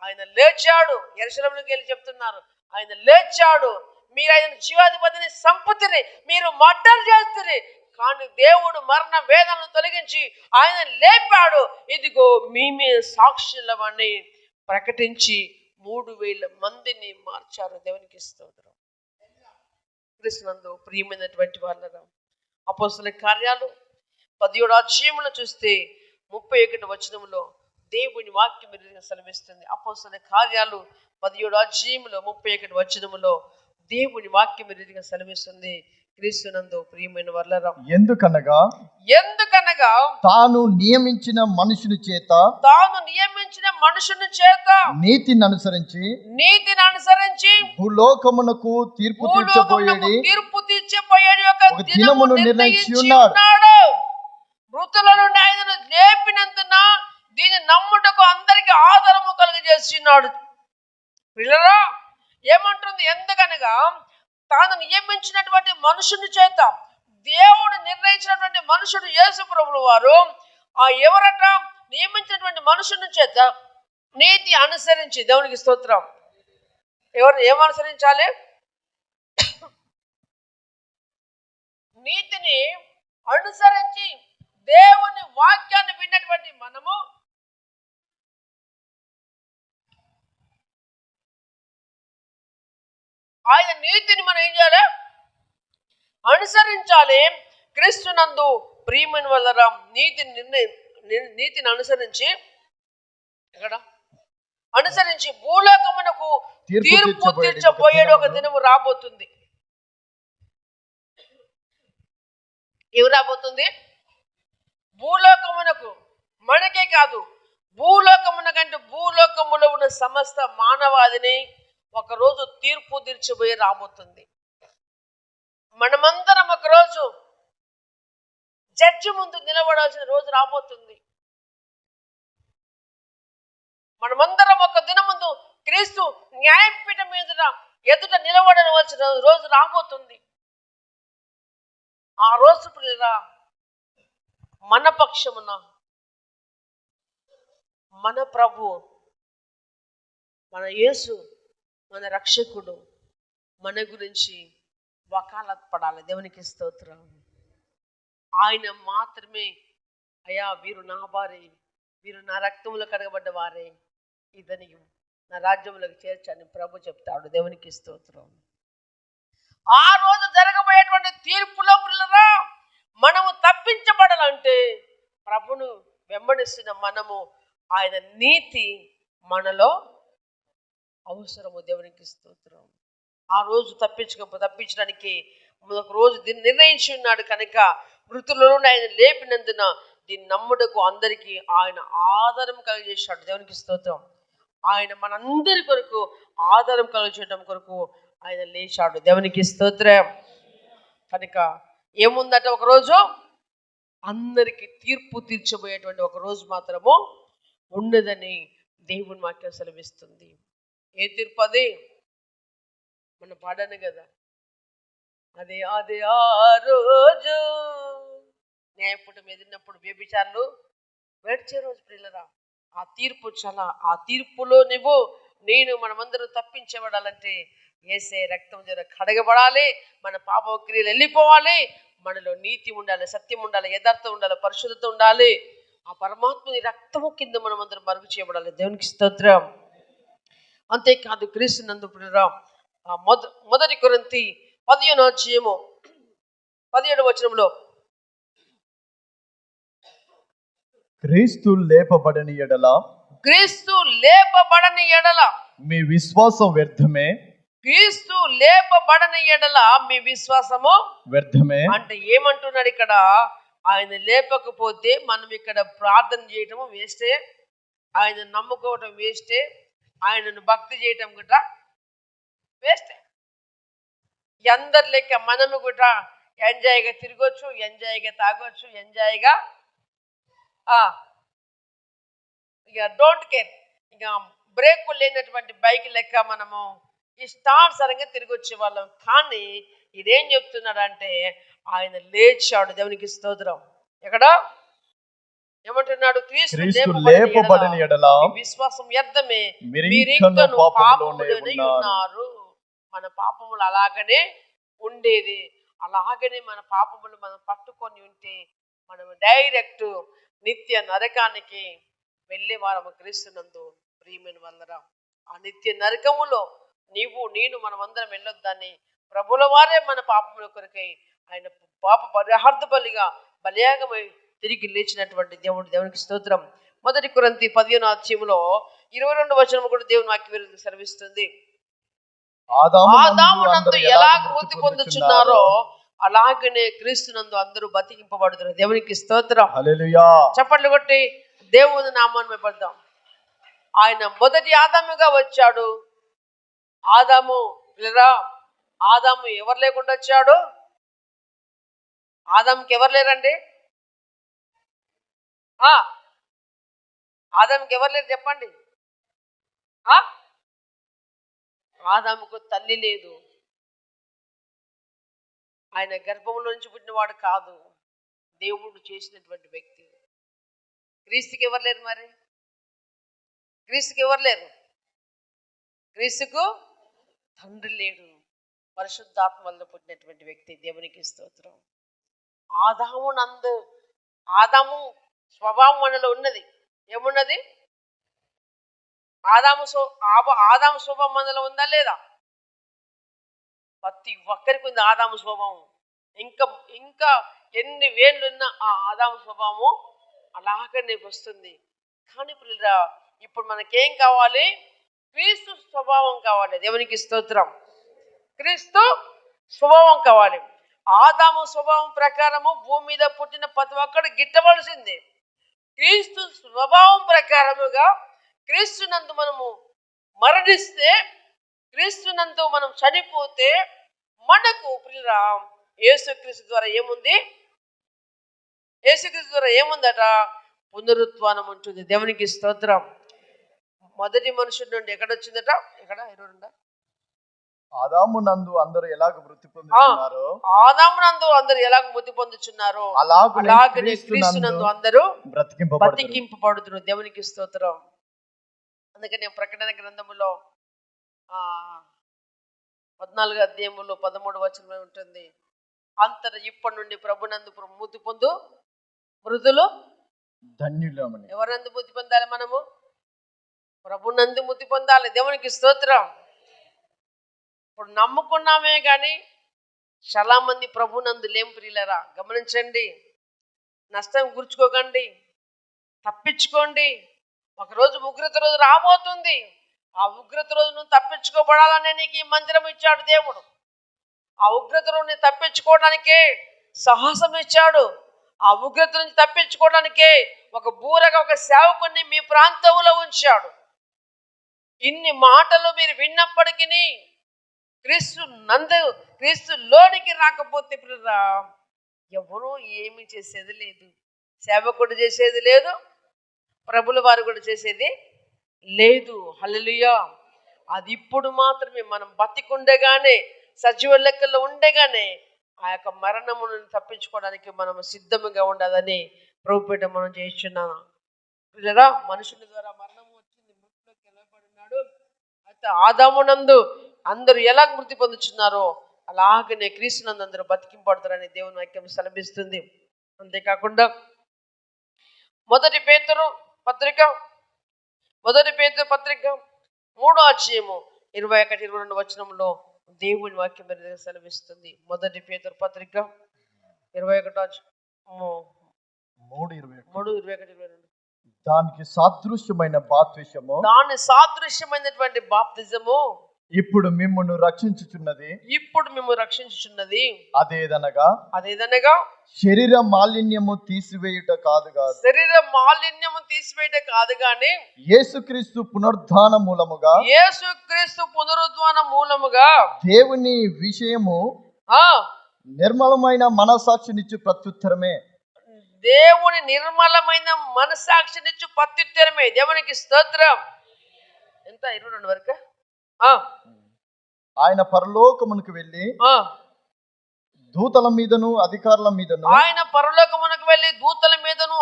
ఆయన లేచాడు. యెరూషలేముకి వెళ్ళి చెప్తున్నారు, ఆయన లేచాడు. మీరు ఆయన జీవాధిపతిని సంపుతిని, మీరు మర్డర్ చేస్తుంది, కానీ దేవుడు మరణ వేదనను తొలగించి ఆయన లేపాడు. ఇదిగో మేమే సాక్షులమని ప్రకటించి 3,000 మందిని మార్చారు. దేవునికి స్తోత్రం. క్రీస్తునందు ప్రియమైనటువంటి వాళ్ళరా, అపోస్తలుల కార్యాలు 17వ అధ్యాయంలో చూస్తే 31వ వచనంలో దేవుని వాక్యం సెలవిస్తుంది. అపోస్తలుల కార్యాలు 17వ అధ్యాయంలో 31వ వచనంలో దేవుని వాక్యం సెలవిస్తుంది. క్రీస్తునందు ప్రియమైన వాళ్ళరా, ఎందుకనగా తాను నియమించిన మనుషుని చేత నీతిని అనుసరించి భూలోకమునకు తీర్పు తీర్చబోయేది ఒక దినమును నిర్ణయించి ఉన్నాడు. మృతుల నుండి ఆయనను లేపినందున దీన్ని నమ్ముటకు అందరికి ఆధారము కలుగజేస్తున్నాడు. పిల్లరా ఏమంటుంది? ఎందుకనగా తాను నియమించినటువంటి మనుషుని చేత, దేవుడు నిర్ణయించినటువంటి మనుషుడు యేసు ప్రభువు వారు, ఆ ఎవరట? నియమించినటువంటి మనుషుని చేత నీతి అనుసరించి. దేవునికి స్తోత్రం. ఎవరు ఏమనుసరించాలి? నీతిని అనుసరించి దేవుని వాక్యాన్ని విన్నటువంటి మనము ఆయన నీతిని మనం ఏం చేయాలి? అనుసరించాలి. క్రీస్తునందు ప్రియమైన వాళ్ళరా, నీతిని అనుసరించి భూలోకమునకు తీర్పు తీర్చబోయేడు ఒక దినము రాబోతుంది. ఏమి రాబోతుంది? భూలోకమునకు, మనకే కాదు, భూలోకమునకంటే భూలోకములో ఉన్న సమస్త మానవాదిని ఒకరోజు తీర్పు తీర్చబోయే రాబోతుంది. మనమందరం ఒకరోజు జడ్జి ముందు నిలబడాల్సిన రోజు రాబోతుంది. మనమందరం ఒక దినం ముందు క్రీస్తు న్యాయపీఠం మీద ఎదుట నిలబడవలసిన రోజు రాబోతుంది. ఆ రోజు పిల్లరా, మన పక్షమున మన ప్రభు, మన యేసు, మన రక్షకుడు మన గురించి వకాలత్ పడాలి. దేవునికి స్తోత్రం. ఆయన మాత్రమే, అయ్యా వీరు నా వారే, వీరు నా రక్తములో కడగబడ్డ వారే, ఇతని నా రాజ్యములకు చేర్చని ప్రభు చెప్తాడు. దేవునికి స్తోత్రం. ఆ రోజు జరగబోయేటువంటి తీర్పులో పిల్లరా, మనము తప్పించబడాలంటే ప్రభును వెంబడిస్తున్న మనము ఆయన నీతి మనలో అవసరము. దేవునికి స్తోత్రం. ఆ రోజు తప్పించడానికి ఒక రోజు దీన్ని నిర్ణయించి ఉన్నాడు కనుక మృతులలో నుండి ఆయన లేపినందున దీన్ని నమ్ముటకు అందరికీ ఆయన ఆధారం కలిగజేశాడు. దేవునికి స్తోత్రం. ఆయన మనందరి కొరకు ఆధారం కలిగజేయడం కొరకు ఆయన లేచాడు. దేవునికి స్తోత్రం. కనుక ఏముందట, ఒకరోజు అందరికీ తీర్పు తీర్చబోయేటువంటి ఒక రోజు మాత్రము ఉండదని దేవుని వాక్యం సెలవిస్తుంది. ఏ తీర్పు అది? మన పాడాను కదా, అదే అదే ఆ రోజు న్యాయపీఠం ఎదిరినప్పుడు వ్యభిచారులు వేడ్చే రోజు. పిల్లరా, ఆ తీర్పు ఆ తీర్పులో నేను మనమందరం తప్పించబడాలంటే యేసే రక్తం ద్వారా కడగబడాలి. మన పాప క్రియలు వెళ్ళిపోవాలి. మనలో నీతి ఉండాలి, సత్యం ఉండాలి, యథార్థం ఉండాలి, పరిశుద్ధత ఉండాలి. ఆ పరమాత్మని రక్తము కింద మనం అందరం మరుగు చేయబడాలి. దేవునికి స్తోత్రం. అంతేకాదు క్రీస్తు నందు పిల్లరా, మొదటి కొరింథీ 15:17 క్రీస్తు లేపబడని ఎడల మీ విశ్వాసం వ్యర్థమే. క్రీస్తు లేపబడని ఎడల మీ విశ్వాసము వ్యర్థమే అంటే ఏమంటున్నాడు ఇక్కడ? ఆయన లేపకపోతే మనం ఇక్కడ ప్రార్థన చేయటము వేస్టే, ఆయన నమ్ముకోవటం వేస్టే, ఆయనను భక్తి చేయటం కూడా వేస్టే. అందరి లెక్క మనము కూడా ఎంజాయ్గా తిరగొచ్చు, ఎంజాయ్గా తాగొచ్చు, ఎంజాయ్గా ఇక డోంట్ కేర్, ఇక బ్రేక్ లేనటువంటి బైక్ లెక్క మనము ఇష్టానుసారంగా తిరిగి వచ్చే వాళ్ళం. కానీ ఇదేం చెప్తున్నాడంటే ఆయన లేచాడు. దేవునికి స్తోత్రం. ఎక్కడ ఏమంటున్నాడు? క్రీస్తు లేపబడని ఎడల విశ్వాసం వ్యర్థమే, మీరింకను పాపములోనే ఉన్నారు. మన పాపములు అలాగనే ఉండేది. అలాగనే మన పాపములు మనం పట్టుకొని ఉంటే మనం డైరెక్ట్ నిత్య నరకానికి వెళ్ళే వారము. క్రీస్తునందు ప్రియమైన వాళ్ళరా, ఆ నిత్య నరకములో నేను మనమందరం వెళ్ళొద్దని ప్రభుల వారే మన పాపముల కొరకై ఆయన పాప పరిహార్థ బలిగా బలియాగమై తిరిగి లేచినటువంటి దేవునికి స్తోత్రం. మొదటి కొరింథీ 15:22 కూడా దేవుని వాక్యం సెలవిస్తుంది. ఆదాము నందు ఎలాగ మృతి పొందుచున్నారో అలాగనే క్రీస్తునందు అందరూ బతికింపబడుతున్నారు. దేవునికి స్తోత్రం. హల్లెలూయా. చప్పట్లు కొట్టి దేవుని నామాన్ని పడదాం. ఆయన మొదటి ఆదాముగా వచ్చాడు. ఆదాము ఎవరు లేకుండా వచ్చాడు? ఆదాముకి ఎవరు లేరండి? ఆదాముకి ఎవరు లేరు చెప్పండి. ఆదాముకు తల్లి లేదు. ఆయన గర్భంలో నుంచి పుట్టినవాడు కాదు, దేవుడు చేసినటువంటి వ్యక్తి. క్రీస్తుకి ఎవరు లేరు? మరి క్రీస్తుకి ఎవరు లేరు? క్రీస్తుకు తండ్రి లేడు, పరిశుద్ధాత్మ వల్ల పుట్టినటువంటి వ్యక్తి. దేవునికి స్తోత్రం. ఆదాము స్వభావం మనలో ఉన్నది. ఏమున్నది? ఆదాము స్వభావం మనలో ఉందా లేదా? ప్రతి ఒక్కరికి ఉంది ఆదాము స్వభావం. ఇంకా ఎన్ని వేళ్ళున్నా ఆ ఆదాము స్వభావము అలాగనే వస్తుంది. కానీ ఇప్పుడు మనకేం కావాలి? క్రీస్తు స్వభావం కావాలి. దేవునికి స్తోత్రం. క్రీస్తు స్వభావం కావాలి. ఆదాము స్వభావం ప్రకారము భూమి మీద పుట్టిన ప్రతి ఒక్కడు గిట్టవలసిందే. క్రీస్తు స్వభావం ప్రకారముగా క్రీస్తునందు మనము మరణిస్తే, క్రీస్తునందు మనం చనిపోతే మనకు యేసుక్రీస్తు ద్వారా ఏముంది? యేసుక్రీస్తు ద్వారా ఏముందట? పునరుత్థానం ఉంటుంది. దేవునికి స్తోత్రం. మొదటి మనుషుడి నుండి ఎక్కడొచ్చిందట? ఎక్కడ 22 ఆదాము నందు అందరూ ఎలాగ మృతి పొందుచున్నారో అలాగనే క్రీస్తునందు అందరూ బ్రతికింపబడుతున్నారు. దేవునికి స్తోత్రం. అందుకని ప్రకటన గ్రంథములో 14:13 ఉంటుంది. ఇప్పటి నుండి ప్రభునందు మృతి పొందు మృతులు ధన్యులమని. ఎవరందు మృతి పొందాలి? మనము ప్రభునందు మృతి పొందాలి. దేవునికి స్తోత్రం. ఇప్పుడు నమ్ముకున్నామే కానీ చాలా మంది ప్రభునందు లేం. ప్రియులరా, గమనించండి. నష్టం గుర్చుకోకండి, తప్పించుకోండి. ఒకరోజు ఉగ్రత రోజు రాబోతుంది. ఆ ఉగ్రత రోజు నువ్వు తప్పించుకోబడాలనే నీకు ఈ మందిరం ఇచ్చాడు దేవుడు. ఆ ఉగ్రత నుండి తప్పించుకోవడానికే సాహసం ఇచ్చాడు. ఆ ఉగ్రత నుంచి తప్పించుకోవడానికే ఒక బూరగా ఒక సేవకుని మీ ప్రాంతంలో ఉంచాడు. ఇన్ని మాటలు మీరు విన్నప్పటికీ క్రీస్తు లోనికి రాకపోతే పిల్లరా ఎవరూ ఏమి చేసేది లేదు. సేవకుడు చేసేది లేదు, ప్రభుల వారు కూడా చేసేది లేదు. హల్లెలూయా. అది ఇప్పుడు మాత్రమే మనం బతికుండగానే, సజీవ లెక్కల్లో ఉండగానే ఆ యొక్క మరణమును తప్పించుకోవడానికి మనం సిద్ధంగా ఉండాలని ప్రభుపేట మనం చేస్తున్నాను. పిల్లరా, మనుషుల ద్వారా మరణము వచ్చింది, మృతిలోకి వెళ్ళబడినాడు. అయితే ఆదామునందు అందరూ ఎలా మృతి పొందుతున్నారో అలాగనే క్రీస్తునందు అందరూ బతికింపడతారని దేవుని వాక్యం సెలవిస్తుంది. అంతేకాకుండా మొదటి పేతురు పత్రిక 3వ అధ్యాయము 21-22 వచనంలో దేవుని వాక్యం సెలవిస్తుంది. మొదటి పేతురు పత్రిక 3:21-22. దానికి సాదృశ్యమైన బాప్తిసము, దాని సాదృశ్యమైనటువంటి బాప్తిజము ఇప్పుడు మిమ్మును రక్షించుచున్నది. అదేదనగా శరీర మాలిన్యము తీసివేయుట కాదు కానీ యేసుక్రీస్తు పునరుద్ధాన మూలముగా దేవుని విషయము నిర్మలమైన మనసాక్షినిచ్చు ప్రత్యుత్తరమే. దేవుని నిర్మలమైన మనసాక్షినిచ్చు ప్రత్యుత్తరమే. దేవునికి స్తోత్రం. ఎంత 22 వరకు ఆయన పరలోకమునకు వెళ్ళి దూతల మీదను అధికారుల మీదను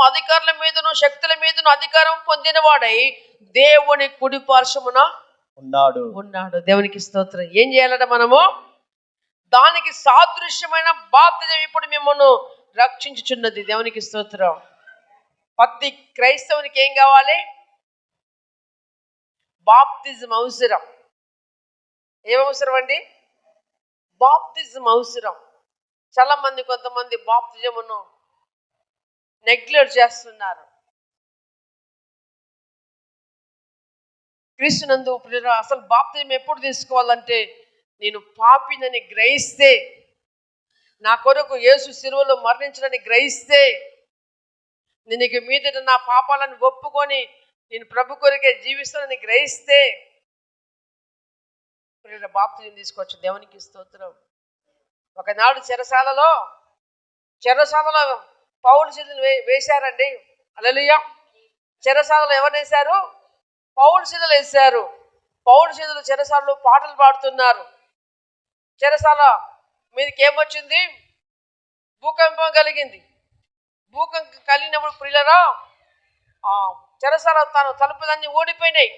అధికారుల మీదను శక్తుల మీదను అధికారం పొందినవాడై దేవుని కుడి పార్శ్వమున ఉన్నాడు. దేవునికి స్తోత్రం. ఏం చేయాలట మనము? దానికి సాదృశ్యమైన బాప్తిజం ఇప్పుడు మిమ్మల్ని రక్షించుచున్నది. దేవునికి స్తోత్రం. ప్రతి క్రైస్తవునికి ఏం కావాలి? బాప్తిజం అవసరం. ఏమవసరం అండి? బాప్తిజం అవసరం. చాలా మంది, కొంతమంది బాప్తిజమును నెగ్లెక్ట్ చేస్తున్నారు. క్రీస్తునందు అసలు బాప్తిజం ఎప్పుడు తీసుకోవాలంటే, నేను పాపినని గ్రహిస్తే, నా కొరకు యేసు శిలువలో మరణించడానికి గ్రహిస్తే, నేను ఇక మీదట నా పాపాలను ఒప్పుకొని నేను ప్రభు కొరకే జీవిస్తానని గ్రహిస్తే బాప్తిజం తీసుకోవచ్చు. దేవునికి స్తోత్రం. ఒకనాడు చెరసాలలో పౌలు శిలువను వేశారండి. హల్లెలూయా. చెరసాలలో ఎవరు వేశారు? పౌలు శిలువలు వేశారు. పౌలు శిలువలు చెరసాలలో పాటలు పాడుతున్నారు. చెరసాల మీదకి ఏమొచ్చింది? భూకంపం కలిగింది. భూకంపం కలిగినప్పుడు ప్రియులరా, చెరసాల తలుపులన్నీ ఊడిపోయినాయి.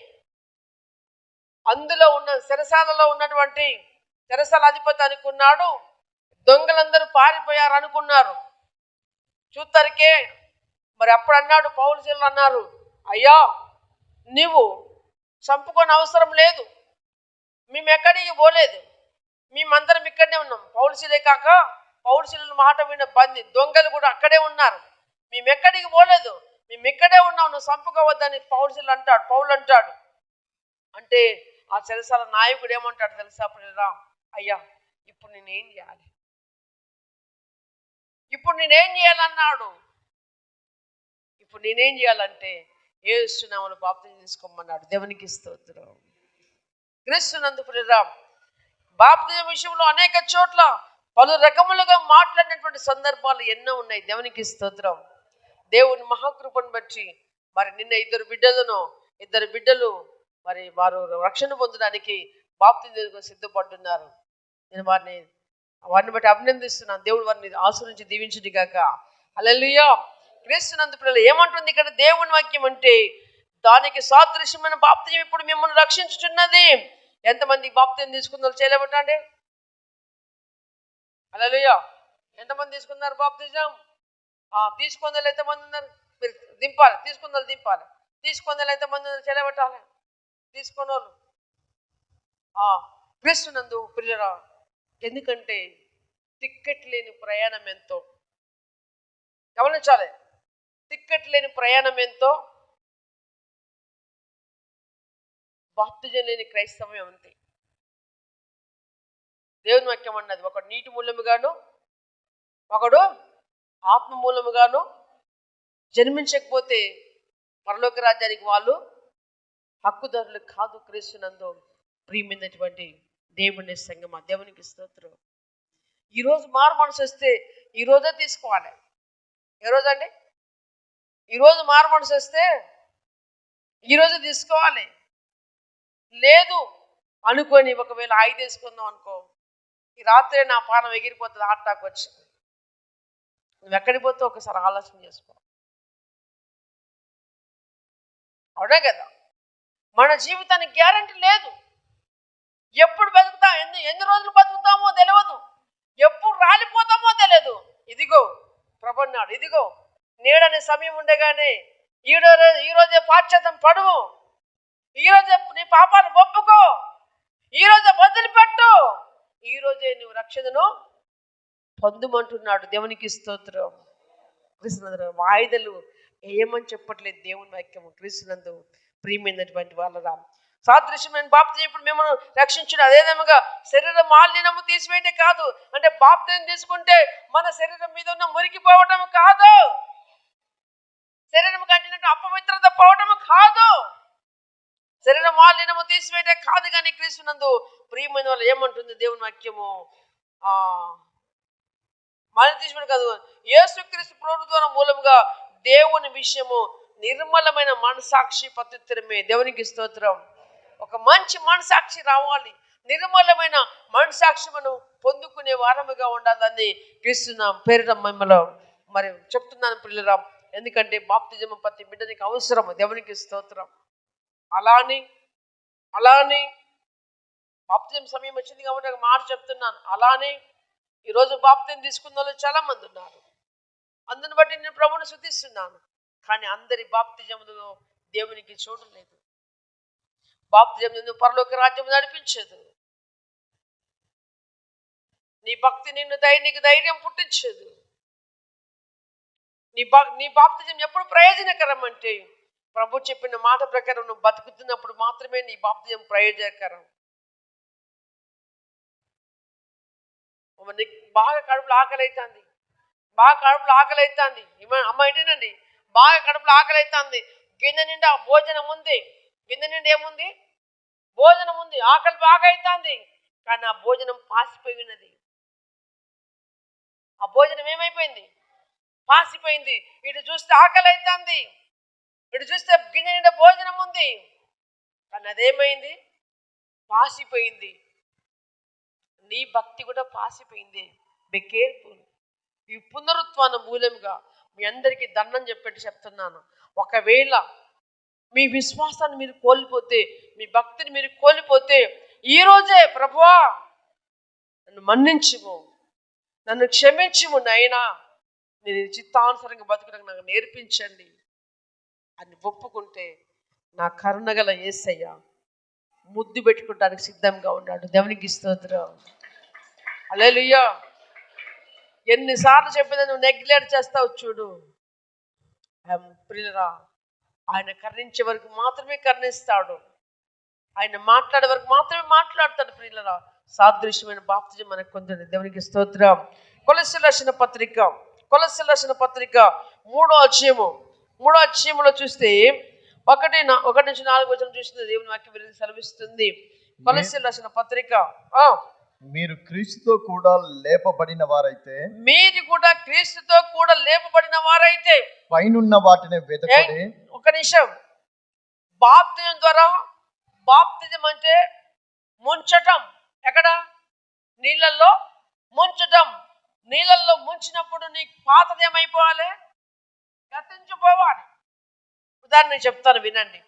అందులో ఉన్న చెరసాలలో ఉన్నటువంటి చెరసాల అధిపతి అనుకున్నాడు దొంగలందరూ పారిపోయారు అనుకున్నారు. చూద్దరికే మరి అప్పుడు అన్నాడు, పౌలు శీలలు అన్నారు, అయ్యా నీవు చంపుకొని అవసరం లేదు, మేము ఎక్కడికి పోలేదు, మేమందరం ఇక్కడనే ఉన్నాం. పౌలు శీలే కాక పౌలు శీలల మాట విన్న దొంగలు కూడా అక్కడే ఉన్నారు. మేము ఎక్కడికి పోలేదు, మేము ఇక్కడే ఉన్నాం, నువ్వు చంపుకోవద్దని పౌలు అంటాడు. అంటే ఆ చెరసాల నాయకుడు ఏమంటాడు తెలుసా? పిల్లరా, అయ్యా ఇప్పుడు నేనేం చేయాలన్నాడు. ఇప్పుడు నేనేం చేయాలంటే యేసు నామములో బాప్తిజం తీసుకోమన్నాడు. దేవునికి స్తోత్రం. క్రీస్తునందు పిల్లరా, బాప్తిజం విషయంలో అనేక చోట్ల పలు రకములుగా మాట్లాడినటువంటి సందర్భాలు ఎన్నో ఉన్నాయి. దేవునికి స్తోత్రం. దేవుని మహాకృపను బట్టి మరి నిన్న ఇద్దరు బిడ్డలు మరి వారు రక్షణ పొందడానికి బాప్తిజం సిద్ధపడుతున్నారు. నేను వారిని బట్టి అభినందిస్తున్నాను. దేవుడు వారిని ఆశీర్వదించి దీవించును గాక. హల్లెలూయా. క్రీస్తునందు పిల్లలు ఏమంటుంది ఇక్కడ దేవుని వాక్యం అంటే, దానికి సాదృశ్యమైన బాప్తిజం ఇప్పుడు మిమ్మల్ని రక్షించుచున్నది. ఎంతమంది బాప్తిజం తీసుకుందో చేయలేబట్టండి. హల్లెలూయా. ఎంతమంది తీసుకున్నారు బాప్తిజం? తీసుకుందలు ఎంతమంది ఉన్నారు? మీరు దింపాలి. తీసుకుందలు ఎంతమంది ఉన్నారు? చేయలేబట్టాలి. తీసుకున్న వాళ్ళు క్రీస్తునందు ప్రియురా, ఎందుకంటే టిక్కెట్ లేని ప్రయాణం ఎంతో గమనించాలి. టిక్కెట్ లేని ప్రయాణం ఎంతో, బాప్తిజం లేని క్రైస్తవం అంతే. దేవుని వాక్యం అన్నది, ఒకడు నీటి మూలముగాను ఒకడు ఆత్మ మూలముగాను జన్మించకపోతే పరలోక రాజ్యానికి వాళ్ళు హక్కుదారులు కాదు. క్రీస్తునందు ప్రియమైనటువంటి దేవుని సంగమా, దేవునికి స్తోత్రం. ఈరోజు మారు మనసు వస్తే ఈరోజే తీసుకోవాలి. ఏ రోజు అండి? ఈరోజు మారు మనసు వస్తే ఈరోజు తీసుకోవాలి. లేదు అనుకొని ఒకవేళ 5 వేసుకుందాం అనుకో, ఈ రాత్రే నా పానం ఎగిరిపోతుంది, హార్ట్ అటాక్ వచ్చి. నువ్వు ఎక్కడికి పోతే ఒకసారి ఆలోచన చేసుకో. అవునా కదా? మన జీవితానికి గ్యారంటీ లేదు. ఎప్పుడు బతుకుతాం, ఎన్ని రోజులు బతుకుతామో తెలియదు, ఎప్పుడు రాలిపోతామో తెలియదు. ఇదిగో ప్రభు అన్నాడు, ఇదిగో నేడనే సమయం ఉండగానే ఈరోజే పాశ్చాత్యం పడుము, ఈరోజే నీ పాపాలు ఒప్పుకో, ఈరోజే వదిలిపెట్టు, ఈరోజే నువ్వు రక్షణను పొందుమంటున్నాడు. దేవునికి స్తోత్రం. క్రీస్తునందు వాయిదలు ఏమని చెప్పట్లేదు దేవుని వాక్యము. క్రీస్తునందు ప్రియమైనటువంటి వాళ్ళరా, సాదృశ్యమైన బాప్తిజం ఇప్పుడు మిమ్మల్ని రక్షించడం. అదేవిధంగా శరీర మాలిన్యము తీసివేయటం కాదు. అంటే బాప్తిజం తీసుకుంటే మన శరీరం మీద ఉన్న మురికిపోవటం కాదు, శరీరం కంటినట్టు అపవిత్రత పోవటం కాదు, శరీర మాలిన్యము తీసివేయటం కాదు. కానీ క్రీస్తునందు ప్రియమైన వాళ్ళు ఏమంటుంది దేవుని వాక్యము, మాలిన్యం తీసివేయడం కాదు, యేసుక్రీస్తు ప్రభుత్వం మూలముగా దేవుని విషయము నిర్మలమైన మనసాక్షి పత్తిత్తరమే. దేవునికి స్తోత్రం. ఒక మంచి మనసాక్షి రావాలి, నిర్మలమైన మనసాక్షి మనం పొందుకునే వారముగా ఉండాలని క్రీస్తున్న పేరిట మిమ్మల్ని మరి చెప్తున్నాను పిల్లరా. ఎందుకంటే బాప్తిజం ప్రతి బిడ్డనికి అవసరం. దేవునికి స్తోత్రం. అలానే బాప్తిజం సమయం వచ్చింది కాబట్టి ఒక మాట చెప్తున్నాను. అలానే ఈరోజు బాప్తిజం తీసుకున్న వాళ్ళు చాలా మంది ఉన్నారు. అందుని బట్టి నేను ప్రభువుని స్తుతిస్తున్నాను. కానీ అందరి బాప్తిజంలో దేవునికి చోటు లేదు. బాప్తిజం నిన్ను పరలోక రాజ్యం నడిపించదు. నీ భక్తి నీకు ధైర్యం పుట్టించదు. నీ బాప్తిజం ఎప్పుడు ప్రయోజనకరం అంటే ప్రభు చెప్పిన మాట ప్రకారం నువ్వు బతుకుతున్నప్పుడు మాత్రమే నీ బాప్తిజం ప్రయోజనకరం. నీకు బాగా కడుపులో ఆకలి అవుతుంది, అమ్మ ఏంటేనండి, బాగా కడుపులో ఆకలి అవుతుంది, గిన్నె నిండా భోజనం ఉంది, గిన్నె నిండా ఏముంది? భోజనం ఉంది. ఆకలి బాగా అవుతుంది, కానీ ఆ భోజనం పాసిపోయినది. ఆ భోజనం ఏమైపోయింది? పాసిపోయింది. ఇటు చూస్తే ఆకలి అవుతుంది, ఇటు చూస్తే గిన్నె నిండా భోజనం ఉంది, కానీ అదేమైంది? పాసిపోయింది. నీ భక్తి కూడా పాసిపోయింది. Be careful. ఈ పునరుత్థాన మూలంగా మీ అందరికీ దండం చెప్పేట్టు చెప్తున్నాను. ఒకవేళ మీ విశ్వాసాన్ని మీరు కోల్పోతే, మీ భక్తిని మీరు కోల్పోతే, ఈరోజే ప్రభువా నన్ను మన్నించుము, నన్ను క్షమించుము నాయనా, నేను చిత్తానుసారంగా బతుకుటకు నాకు నేర్పించండి అని ఒప్పుకుంటే నా కరుణగల యేసయ్య ముద్దు పెట్టుకోవడానికి సిద్ధంగా ఉన్నాడు. దేవునికి స్తోత్రం. హల్లెలూయా. ఎన్నిసార్లు చెప్పినా నువ్వు నెగ్లెక్ట్ చేస్తావు చూడు. ప్రియులరా, ఆయన కరుణించే వరకు మాత్రమే కరుణిస్తాడు, ఆయన మాట్లాడే వరకు మాత్రమే మాట్లాడతాడు. ప్రియులరా, సాదృశ్యమైన బాప్తిజం మనకు పొందింది. దేవునికి స్తోత్రం. కొలస్సీయులకు రాసిన పత్రిక 3వ అధ్యాయంలో చూస్తే 1-4 చూస్తే దేవుని వాక్యం విరిగి సెలవిస్తుంది. కొలస్సీయులకు రాసిన పత్రిక, మీరు క్రీస్తుతో కూడా లేపబడిన వారైతే పైనున్న వాటిని వెతకండి. ఒక నిమిషం. బాప్తిజం ద్వారా, బాప్తిజం అంటే ముంచటం. ఎక్కడ? నీళ్ళల్లో ముంచటం. నీళ్ళల్లో ముంచినప్పుడు నీ పాతది ఏమైపోవాలి? గతించిపోవాలి. ఉదాహరణ చెప్తాను వినండి.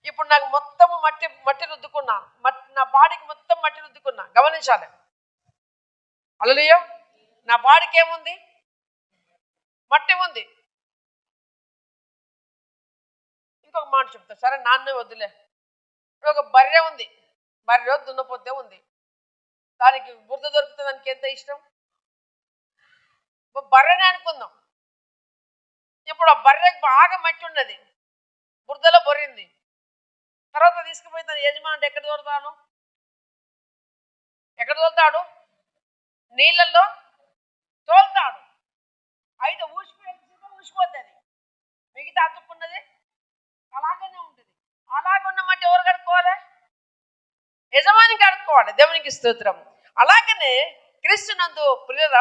ఇప్పుడు నాకు మొత్తము మట్టి రుద్దుకున్నా, నా బాడీకి మొత్తం మట్టి రుద్దుకున్నా, గమనించాలి. హల్లెలూయా. నా బాడీకి ఏముంది? మట్టి ఉంది. ఇంకొక మాట చెప్తా, సరే నాన్నే వద్దులే. ఇప్పుడు ఒక బర్రె ఉంది, బర్రె దున్నపోతే ఉంది, దానికి బురద దొరికితే దానికి ఎంత ఇష్టం? బర్రెనే అనుకుందాం. ఇప్పుడు ఆ బర్రెకి బాగా మట్టి ఉన్నది, బురదలో బొరింది. తర్వాత తీసుకుపోయి తన యజమాని ఎక్కడ దొరుకుతాను? ఎక్కడ తోలుతాడు? నీళ్ళల్లో తోలుతాడు. అయితే ఊసిపోతుంది, మిగతా అతుక్కున్నది అలాగనే ఉంటుంది. అలాగున్న మట్టి ఎవరు కడుక్కోవాలి? యజమాని కడుక్కోవాలి. దేవునికి స్తోత్రం. అలాగనే క్రీస్తునందు ప్రియుల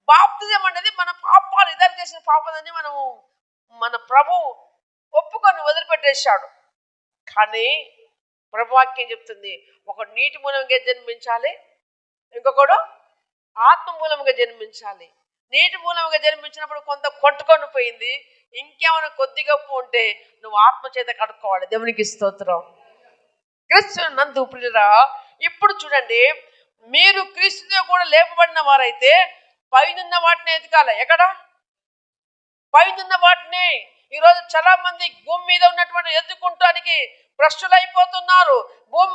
బాప్తిజం అనేది మన పాపాలు, ఇద్దరు చేసిన పాపాలని మన ప్రభు ఒప్పుకొని వదిలిపెట్టేశాడు. కానీ ప్రభువాక్యం చెప్తుంది, ఒక నీటి మూలంగా జన్మించాలి, ఇంకొకడు ఆత్మ మూలంగా జన్మించాలి. నీటి మూలంగా జన్మించినప్పుడు కొంత కొట్టుకొని పోయింది, ఇంకేమైనా కొద్దిగా ఉంటే నువ్వు ఆత్మ చేత కడుక్కోవాలి. దేవునికి స్తోత్రం. క్రీస్తు నందు ప్రియురా, ఇప్పుడు చూడండి, మీరు క్రీస్తుతో కూడా లేపబడిన వారైతే పైనున్న వాటిని ఎతకాలి. ఎక్కడ? పైనున్న వాటిని. ఈరోజు చాలా మంది భూమి మీద ఉన్నటువంటి ఎత్తుకుంటానికి భ్రష్టులైపోతున్నారు. భూమి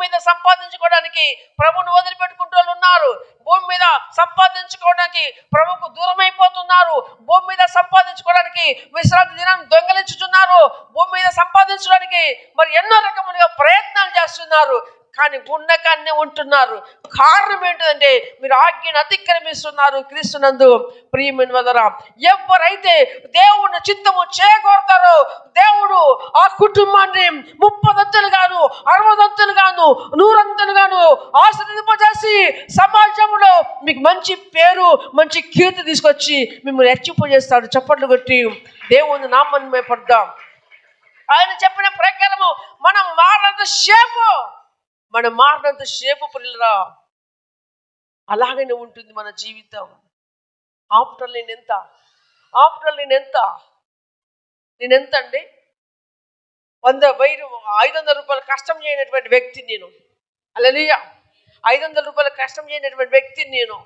మీద సంపాదించుకోవడానికి ప్రభువును వదిలిపెట్టుకుంటూ ఉన్నారు. భూమి మీద సంపాదించుకోవడానికి ప్రభువుకు దూరం అయిపోతున్నారు. భూమి మీద సంపాదించుకోవడానికి విశ్రాంతి దినాన్ని దొంగలించుతున్నారు. భూమి మీద సంపాదించడానికి మరి ఎన్నో రకములుగా ప్రయత్నాలు చేస్తున్నారు. కానీ గుండకాన్నే ఉంటున్నారు. కారణం ఏంటంటే మీరు ఆజ్ఞను అతిక్రమిస్తున్నారు. క్రీస్తునందు ప్రియమైన వారలారా, ఎవరైతే దేవుని చిత్తము చేయగోరుతారో దేవుడు ఆ కుటుంబాన్ని 30 గాను 60 గాను 100 గాను ఆశీర్వదింపజేసి సమాజంలో మీకు మంచి పేరు, మంచి కీర్తి తీసుకొచ్చి మిమ్మల్ని హెచ్చింపజేస్తాడు. చప్పట్లు కొట్టి దేవుని నామాన్ని మేపడదాం. ఆయన చెప్పిన ప్రకారము మనం మారినంత సేపు ప్రియులరా అలాగనే ఉంటుంది మన జీవితం. ఆఫ్టర్ నేనెంత అండి? 500 రూపాయలు కష్టం చేయనటువంటి వ్యక్తిని నేను. హల్లెలూయా. 500 రూపాయలు కష్టం చేయనటువంటి వ్యక్తిని నేను.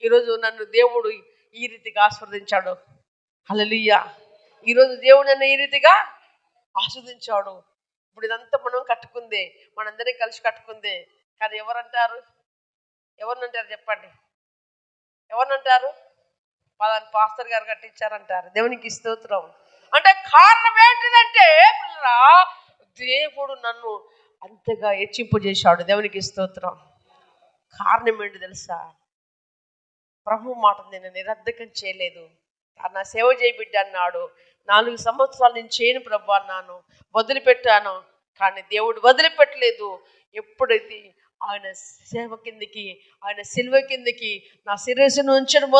ఈరోజు నన్ను దేవుడు ఈ రీతిగా ఆస్వాదించాడు. హల్లెలూయా. ఈరోజు దేవుడు నన్ను ఈ రీతిగా ఆస్వాదించాడు. ఇప్పుడు ఇదంతా మనం కట్టుకుందే, మనందరం కలిసి కట్టుకుందే. కానీ ఎవరంటారు చెప్పండి? ఎవరినంటారు? పలానా పాస్టర్ గారు కట్టించారంటారు. దేవునికి స్తోత్రం. అంటే కారణం ఏంటిదంటే దేవుడు నన్ను అంతగా హెచ్చింపజేశాడు. దేవునికి స్తోత్రం. కారణం ఏంటి తెలుసా? ప్రభు మాట నేను నిరర్ధకం చేయలేదు. నా సేవ చేయబిడ్డ అన్నాడు. 4 సంవత్సరాలు నేను చేయను ప్రభు అన్నాను, వదిలిపెట్టాను. కానీ దేవుడు వదిలిపెట్టలేదు. ఎప్పుడైతే ఆయన సేవ కిందకి, ఆయన సిలువ కిందకి నా శిరస్సును ఉంచడం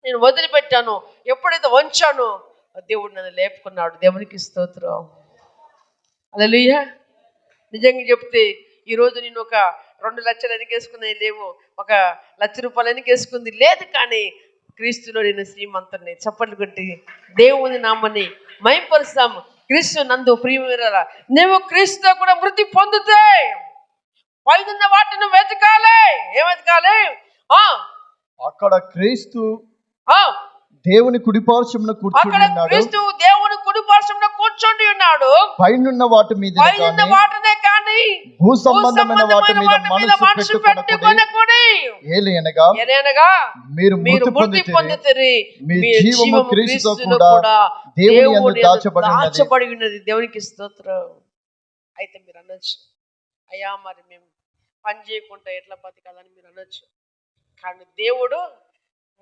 నేను వదిలిపెట్టాను. ఎప్పుడైతే వంచానో దేవుడు నన్ను లేపుకున్నాడు. దేవునికి స్తోత్రం. హల్లెలూయా. నిజంగా చెప్తే ఈరోజు నేను ఒక 2 లక్షలు ఎనికేసుకునేవి లేవు, 1 లక్ష రూపాయలు ఎనికేసుకుంది లేదు. కానీ క్రీస్తులో నేను శ్రీమంతుని. చప్పట్లు కొట్టి దేవుని నామని మహిమపరుస్తాము. క్రీస్తు నందు ప్రియమైన నువ్వు క్రీస్తుతో కూడా మృతి పొందితే పైనున్న వాటిని వెతకాలి. ఏం వెతకాలి? అక్కడ క్రీస్తు దేవుని కుడిపార్శ్వమున కూర్చొని ఉన్నాడు. పైనున్న వాటి మీద వాటినే కానీ భూ సంబంధమైన వాటి మీద మనసు పెట్టుకొనకుడి. ఏలయనగా మీరు మృతి పొందితిరి, మీ జీవము క్రీస్తుతో కూడా దేవుని యందు దాచబడి ఉన్నది. దేవునికి స్తోత్రం. అయితే మీరు అనొచ్చు, అయ్యా మరి మేము పని చేయకుండా ఎట్లా బతకాలని మీరు అనొచ్చు. కానీ దేవుడు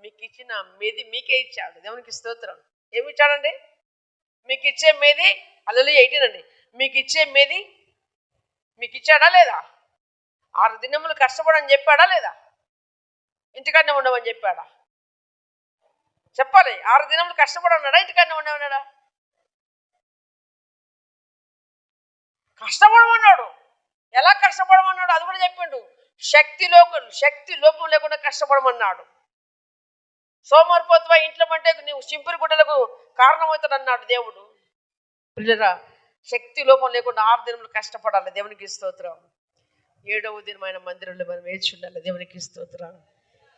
మీకు ఇచ్చిన మేది మీకే ఇచ్చాడు. దేవునికి స్తోత్రం. ఏమి ఇచ్చాడండి? మీకు ఇచ్చే మేది హల్లెలూయా 18 అండి. మీకు ఇచ్చే మేది మీకు ఇచ్చాడా లేదా? 6 దినములు కష్టపడని చెప్పాడా లేదా? ఇంటికన్నా ఉండమని చెప్పాడా? చెప్పాలి. 6 దినములు కష్టపడన్నాడా? ఇంటికన్నా ఉండమన్నాడా? కష్టపడమన్నాడు. ఎలా కష్టపడమన్నాడు అది కూడా చెప్పిండు. శక్తి లోపం లేకుండా కష్టపడమన్నాడు. సోమరిపోతువా ఇంట్లో అంటే నువ్వు సింపురి గుడ్డలకు కారణమవుతాడు అన్నాడు దేవుడు. పిల్లరా, శక్తి లోపం లేకుండా 6 దినములు కష్టపడాలి. దేవునికి స్తోత్రం. 7వ దినమైన మందిరంలో మనం వేచి ఉండాలి. దేవునికి స్తోత్రం.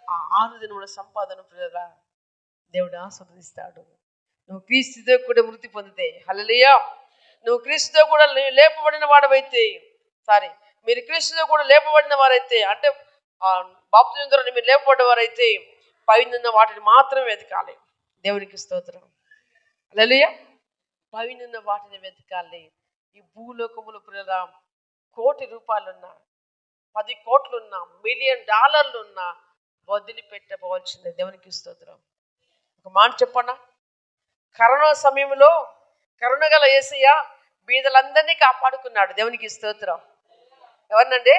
ఆ 6 దినముల సంపాదన పిల్లరా దేవుడు ఆస్వాదిస్తాడు. నువ్వు క్రీస్తుతో కూడా మృతి పొందితే, హల్లెలూయా, నువ్వు క్రీస్తుతో కూడా లేపబడిన వాడవైతే, మీరు క్రీస్తుతో కూడా లేపబడిన వారైతే, అంటే బాప్తిజం ద్వారా మీరు లేపబడ్డ వారైతే పైనున్న వాటిని మాత్రమే వెతకాలి. దేవునికి స్తోత్రం. హల్లెలూయా. పైనున్న వాటిని వెతకాలి. ఈ భూలోకములు పిల్లరా 1,00,00,000 రూపాయలున్నా 10 కోట్లున్నా, $1 మిలియన్ ఉన్నా వదిలిపెట్టవలసిందే. దేవునికి స్తోత్రం. ఒక మాట చెప్పనా, కరోనా సమయంలో కరుణ గల యేసయ్య బీదలందరినీ కాపాడుకున్నాడు. దేవునికి స్తోత్రం. ఎవరినండి?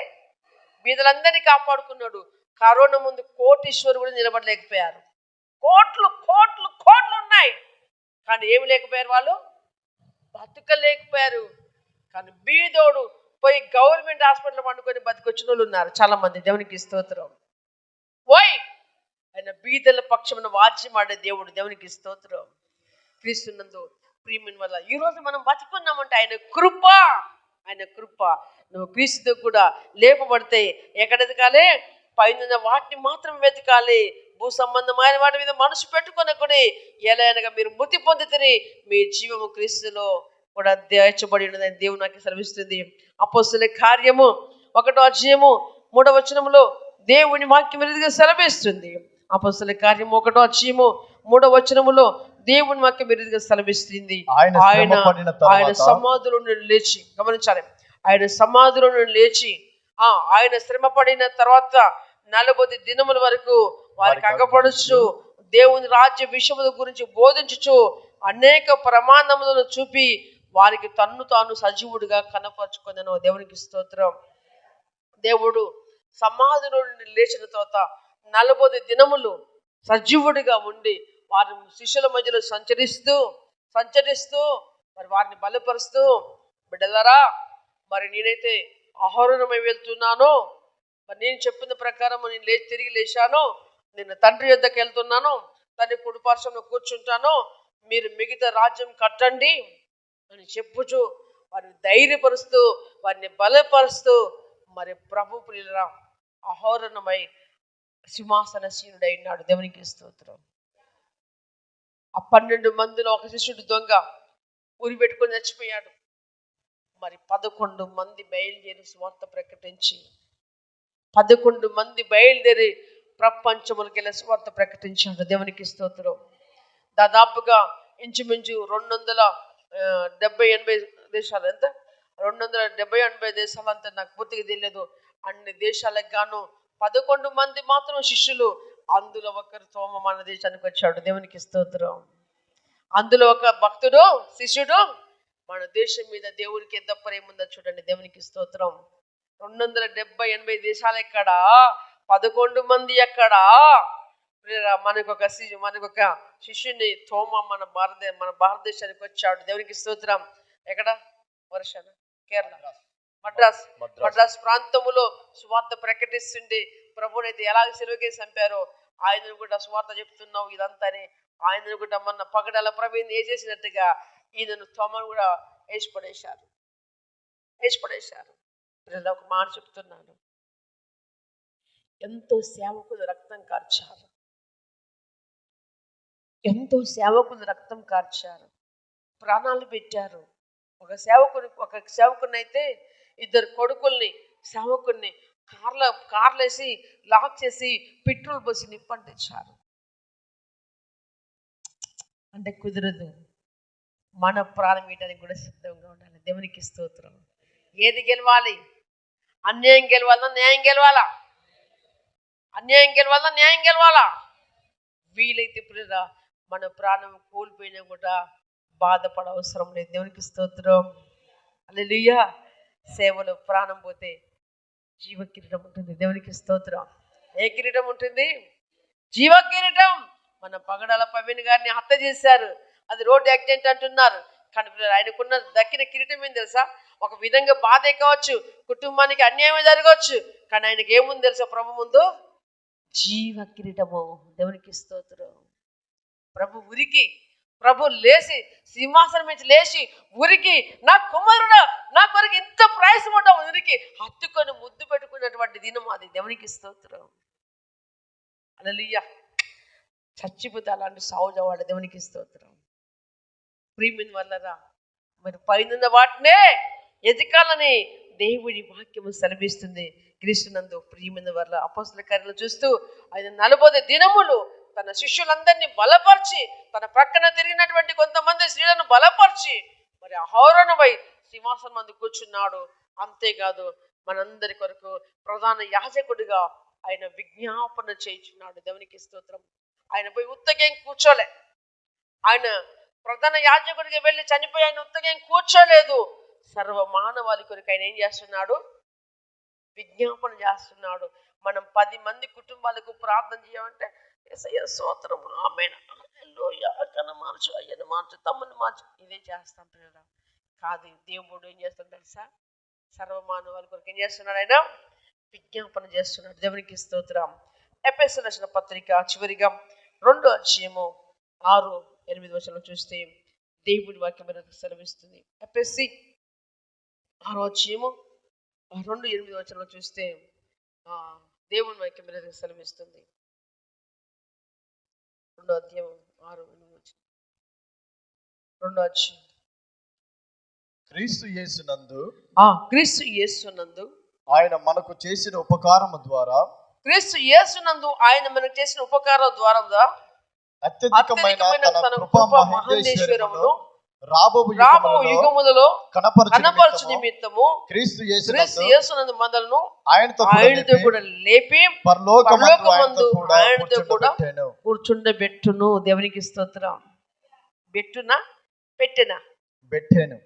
బీదలందరినీ కాపాడుకున్నాడు. కరోనా ముందు కోటీశ్వరు కూడా నిలబడలేకపోయారు. కోట్లు కోట్లు కోట్లు ఉన్నాయి, కానీ ఏమి లేకపోయారు, వాళ్ళు బతకలేకపోయారు. కానీ బీదోడు పోయి గవర్నమెంట్ హాస్పిటల్ పండుకొని బతికొచ్చిన వాళ్ళు ఉన్నారు చాలా మంది. దేవునికి స్తోత్రం. ఓయ్, ఆయన బీదల పక్షమున వాద్యం ఆడే దేవుడు. దేవునికి స్తోత్రం. క్రీస్తునందు ప్రియమైన వల్ల ఈరోజు మనం బతుకున్నామంటే ఆయన కృప, ఆయన కృప. నువ్వు క్రీస్తుతో కూడా లేపబడితే ఎక్కడ ఎదగాలి? పైన వాటిని మాత్రం వెతకాలి. భూ సంబంధమైన వాటి మీద మనసు పెట్టుకొనకుడి. ఎలా అనగా మీరు మృతి పొందితిరి, మీ జీవము క్రీస్తులో కూడా దాచబడి ఉన్నదని దేవుడు నాకు సెలవిస్తుంది. అపోస్తలుల కార్యము 1వ అధ్యాయము 3వ వచనములో దేవుని వాక్యం విధంగా సెలవిస్తుంది. అపోస్తలుల కార్యము 1వ అధ్యాయము 3వ వచనములో దేవుని వాక్యం విధంగా సెలవిస్తుంది. ఆయన సమాధిలో నుండి లేచి, గమనించాలి, ఆయన సమాధిలో నుండి లేచి ఆయన శ్రమ పడిన తర్వాత 40 దినముల వరకు వారికి అగపడుచు దేవుని రాజ్య విషయముల గురించి బోధించుచు అనేక ప్రమాణములను చూపి వారికి తన్ను తాను సజీవుడిగా కనపరుచుకున్నాను. దేవునికి స్తోత్రం. దేవుడు సమాధిలో నుండి లేచిన తర్వాత 40 దినములు సజీవుడిగా ఉండి వారి శిష్యుల మధ్యలో సంచరిస్తూ మరి వారిని బలపరుస్తూ, బిడ్డలారా, మరి నేనైతే ఆహారమై వెళ్తున్నాను, మరి నేను చెప్పిన ప్రకారం నేను తిరిగి లేచాను, నేను తండ్రి యొద్దకు వెళ్తున్నాను, తండ్రి కుడి పార్శ్వంలో కూర్చుంటాను, మీరు మిగతా రాజ్యం కట్టండి అని చెప్పుచు వారిని ధైర్యపరుస్తూ వారిని బలపరుస్తూ మరి ప్రభు ప్రియులరా అహోరణమై సింహాసనశీనుడై ఉన్నాడు. దేవునికి స్తోత్రం. ఆ 12 మందిలో ఒక శిష్యుడు దొంగ ఉరి పెట్టుకొని చచ్చిపోయాడు. మరి 11 మంది బయలుదేరి సువార్త ప్రకటించి 11 మంది బయలుదేరి ప్రపంచములకెళ్ళి సువార్త ప్రకటించాడు. దేవునికి స్తోత్రం. దాదాపుగా ఇంచుమించు 270-80 దేశాలు, ఎంత 270-80 దేశాలు అంతా నాకు పూర్తిగా తెలియదు. అన్ని దేశాలకు గాను 11 మంది మాత్రం శిష్యులు. అందులో ఒకరు తోమ మన దేశానికి వచ్చాడు. దేవునికి స్తోత్రం. అందులో ఒక భక్తుడు, శిష్యుడు మన దేశం మీద దేవునికి ఎంత ప్రేమ ఉందో చూడండి. దేవునికి స్తోత్రం. 270-80 దేశాలు ఎక్కడా, 11 మంది ఎక్కడా. మనకొక శిష్యుని తోమ మన భారతదేశానికి వచ్చాడు. దేవునికి స్తోత్రం. ఎక్కడ? వర్షాన కేరళ, మద్రాస్ ప్రాంతములో సువార్త ప్రకటిస్తుండే ప్రభునైతే ఎలాగ సెలవుకేసి చంపారో ఆయనను కూడా సువార్త చెప్తున్నావు ఇదంతానే ఆయనను కూడా మొన్న పగడాల ప్రవీణ్ వేసేసినట్టుగా ఈయనను తోమను కూడా వేసి పడేశారు. ఒక మాట చెప్తున్నాను, ఎంతో సేవకులు రక్తం కార్చారు, ప్రాణాలు పెట్టారు. ఒక సేవకుని అయితే 2 కొడుకుల్ని సేవకుల్ని కార్లేసి లాక్ చేసి పెట్రోల్ పోసి నిప్పంటించారు. అంటే కుదరదు. మన ప్రాణం ఇయడానికి కూడా సిద్ధంగా ఉండాలి. దేవునికి స్తోత్రం. ఏది గెలవాలి? అన్యాయం గెలవాలా, న్యాయం గెలవాలా? అన్యాయం గెలవాలా, న్యాయం గెలవాలా? వీలైతే ఇప్పుడు మన ప్రాణం కోల్పోయినా కూడా బాధపడ అవసరం లేదు. దేవునికి స్తోత్రం. హల్లెలూయా. సేవలో ప్రాణం పోతే జీవ కిరీటం ఉంటుంది. దేవునికి స్తోత్రం. ఏ కిరీటం ఉంటుంది? జీవ కిరీటం. మన పగడాల ప్రవీణ్ గారిని హత్య చేశారు, అది రోడ్ యాక్సిడెంట్ అంటున్నారు, కానీ ఆయనకున్న దక్కిన కిరీటం ఏం తెలుసా? ఒక విధంగా బాధే కావచ్చు, కుటుంబానికి అన్యాయం జరగవచ్చు, కానీ ఆయనకి ఏముంది తెలుసా? ప్రభు ముందు జీవ కిరీటము. దేవునికి స్తోత్రం. ప్రభు లేచి సింహాసనం నుంచి లేచి ఉరికి, నా కుమారుడా, నా కొరకు ఇంత ప్రయాసం ఉంటావు, ఉరికి హత్తుకొని ముద్దు పెట్టుకున్నటువంటి దినం అది. దేవునికి స్తోత్రం. హల్లెలూయా. చచ్చిపోతే అలాంటి సావుజవాడు. దేవునికి స్తోత్రం. ప్రియమైన వల్లరా మరి పైన వాటినే ఎదకాలని దేవుడి వాక్యము సెలవిస్తుంది. క్రీస్తునందు ప్రియమైన వల్ల అపోస్తలుల కార్యాలు చూస్తూ ఆయన 40 దినములు తన శిష్యులందరినీ బలపరిచి, తన ప్రక్కన తిరిగినటువంటి కొంతమంది స్త్రీలను బలపరిచి మరి అహోరణమై సింహాసనం మంది కూర్చున్నాడు. అంతేకాదు మనందరి కొరకు ప్రధాన యాజకుడిగా ఆయన విజ్ఞాపన చేయించున్నాడు. దేవునికి స్తోత్రం. ఆయన పోయి ఉత్తగేం కూర్చోలే. ఆయన ప్రధాన యాజకుడికి వెళ్ళి చనిపోయి ఆయన ఉత్తగేం కూర్చోలేదు. సర్వ మానవాళి కొరకు ఆయన ఏం చేస్తున్నాడు? విజ్ఞాపన చేస్తున్నాడు. మనం 10 మంది కుటుంబాలకు ప్రార్థన చేయాలంటే యేసయ్య స్తోత్రము, ఆమేన్, హల్లెలూయా, అక్కను మార్చు, అయ్యను మార్చు, తమ్ముని మార్చు, ఇదే చేస్తాం పిల్లలు. కాదు, దేవుడు ఏం చేస్తాడు తెలుసా? సర్వమానవాళి కొరకు ఏం చేస్తున్నాడు? ఆయన విజ్ఞాపన చేస్తున్నాడు. దేవునికి స్తోత్రం. ఎఫెసీయులకు రాసిన పత్రిక చివరిగా 2వ అధ్యాయము 6-8 చూస్తే దేవుడి వాక్యం మనకు సెలవిస్తుంది. ఎఫెసీ 6వ అధ్యాయము 2-8 చూస్తే దేవుని వాక్యం మనకు సెలవిస్తుంది. 2వ అధ్యాయం 6-8. 2వ అధ్యాయం. క్రీస్తు యేసునందు క్రీస్తు యేసునందు ఆయన మనకు చేసిన ఉపకారము ద్వారా, క్రీస్తు యేసునందు ఆయన మనకు చేసిన ఉపకారం ద్వారా అత్యధికమైన తన కృపా మహేశ్వరమును రాబో యుగములలో కనపరచు నిమిత్తము క్రీస్తు యేసునందు మనలను ఆయనతో కూడా లేపి పరలోకమందు ఆయనతో కూడా కూర్చుండబెట్టును. దేవునికి స్తోత్రం. బెట్టునా పెట్టెనా? బెట్టెను.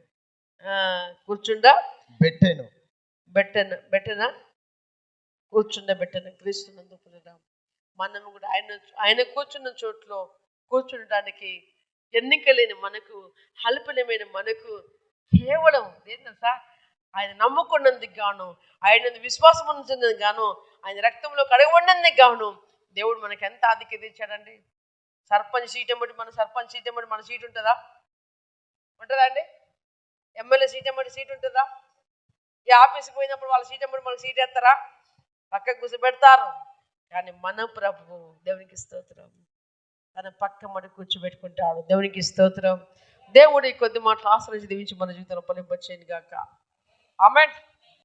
బెట్టెనా కూర్చుండబెట్టను. క్రీస్తునందు మనము కూడా ఆయన కూర్చున్న చోట్లో కూర్చుండటానికి ఎన్నికలేని మనకు, అల్పమైన మనకు కేవలం ఏంటంటే ఆయన నమ్ముకున్నందుకు గాను, ఆయన విశ్వాసం ఉంచినందుకు గాను, ఆయన రక్తంలో కడగబడినందుకు గాను దేవుడు మనకి ఎంత ఆధిక్యత ఇచ్చాడండి. సర్పంచ్ సీట్ ఎంబడి మన సర్పంచ్ సీట్ ఎంబడి మన సీట్ ఉంటుందా? ఉంటుందా అండి? ఎమ్మెల్యే సీట్ ఎంబడి సీట్ ఉంటుందా? ఈ ఆఫీస్కి పోయినప్పుడు వాళ్ళ సీట్ ఎంబడి మనకు సీట్ వేస్తారా? పక్కకు కూర్చోబెడతారు. కానీ మన ప్రభువు, దేవునికి స్తోత్రం, తన పక్క మడి కూర్చోబెట్టుకుంటాడు. దేవునికి స్తోత్రం. దేవుడు ఈ కొద్ది మాటలు ఆశ్రయించి దీవించి మన జీవితంలో ఫలింపచేయను గాక. ఆమేన్.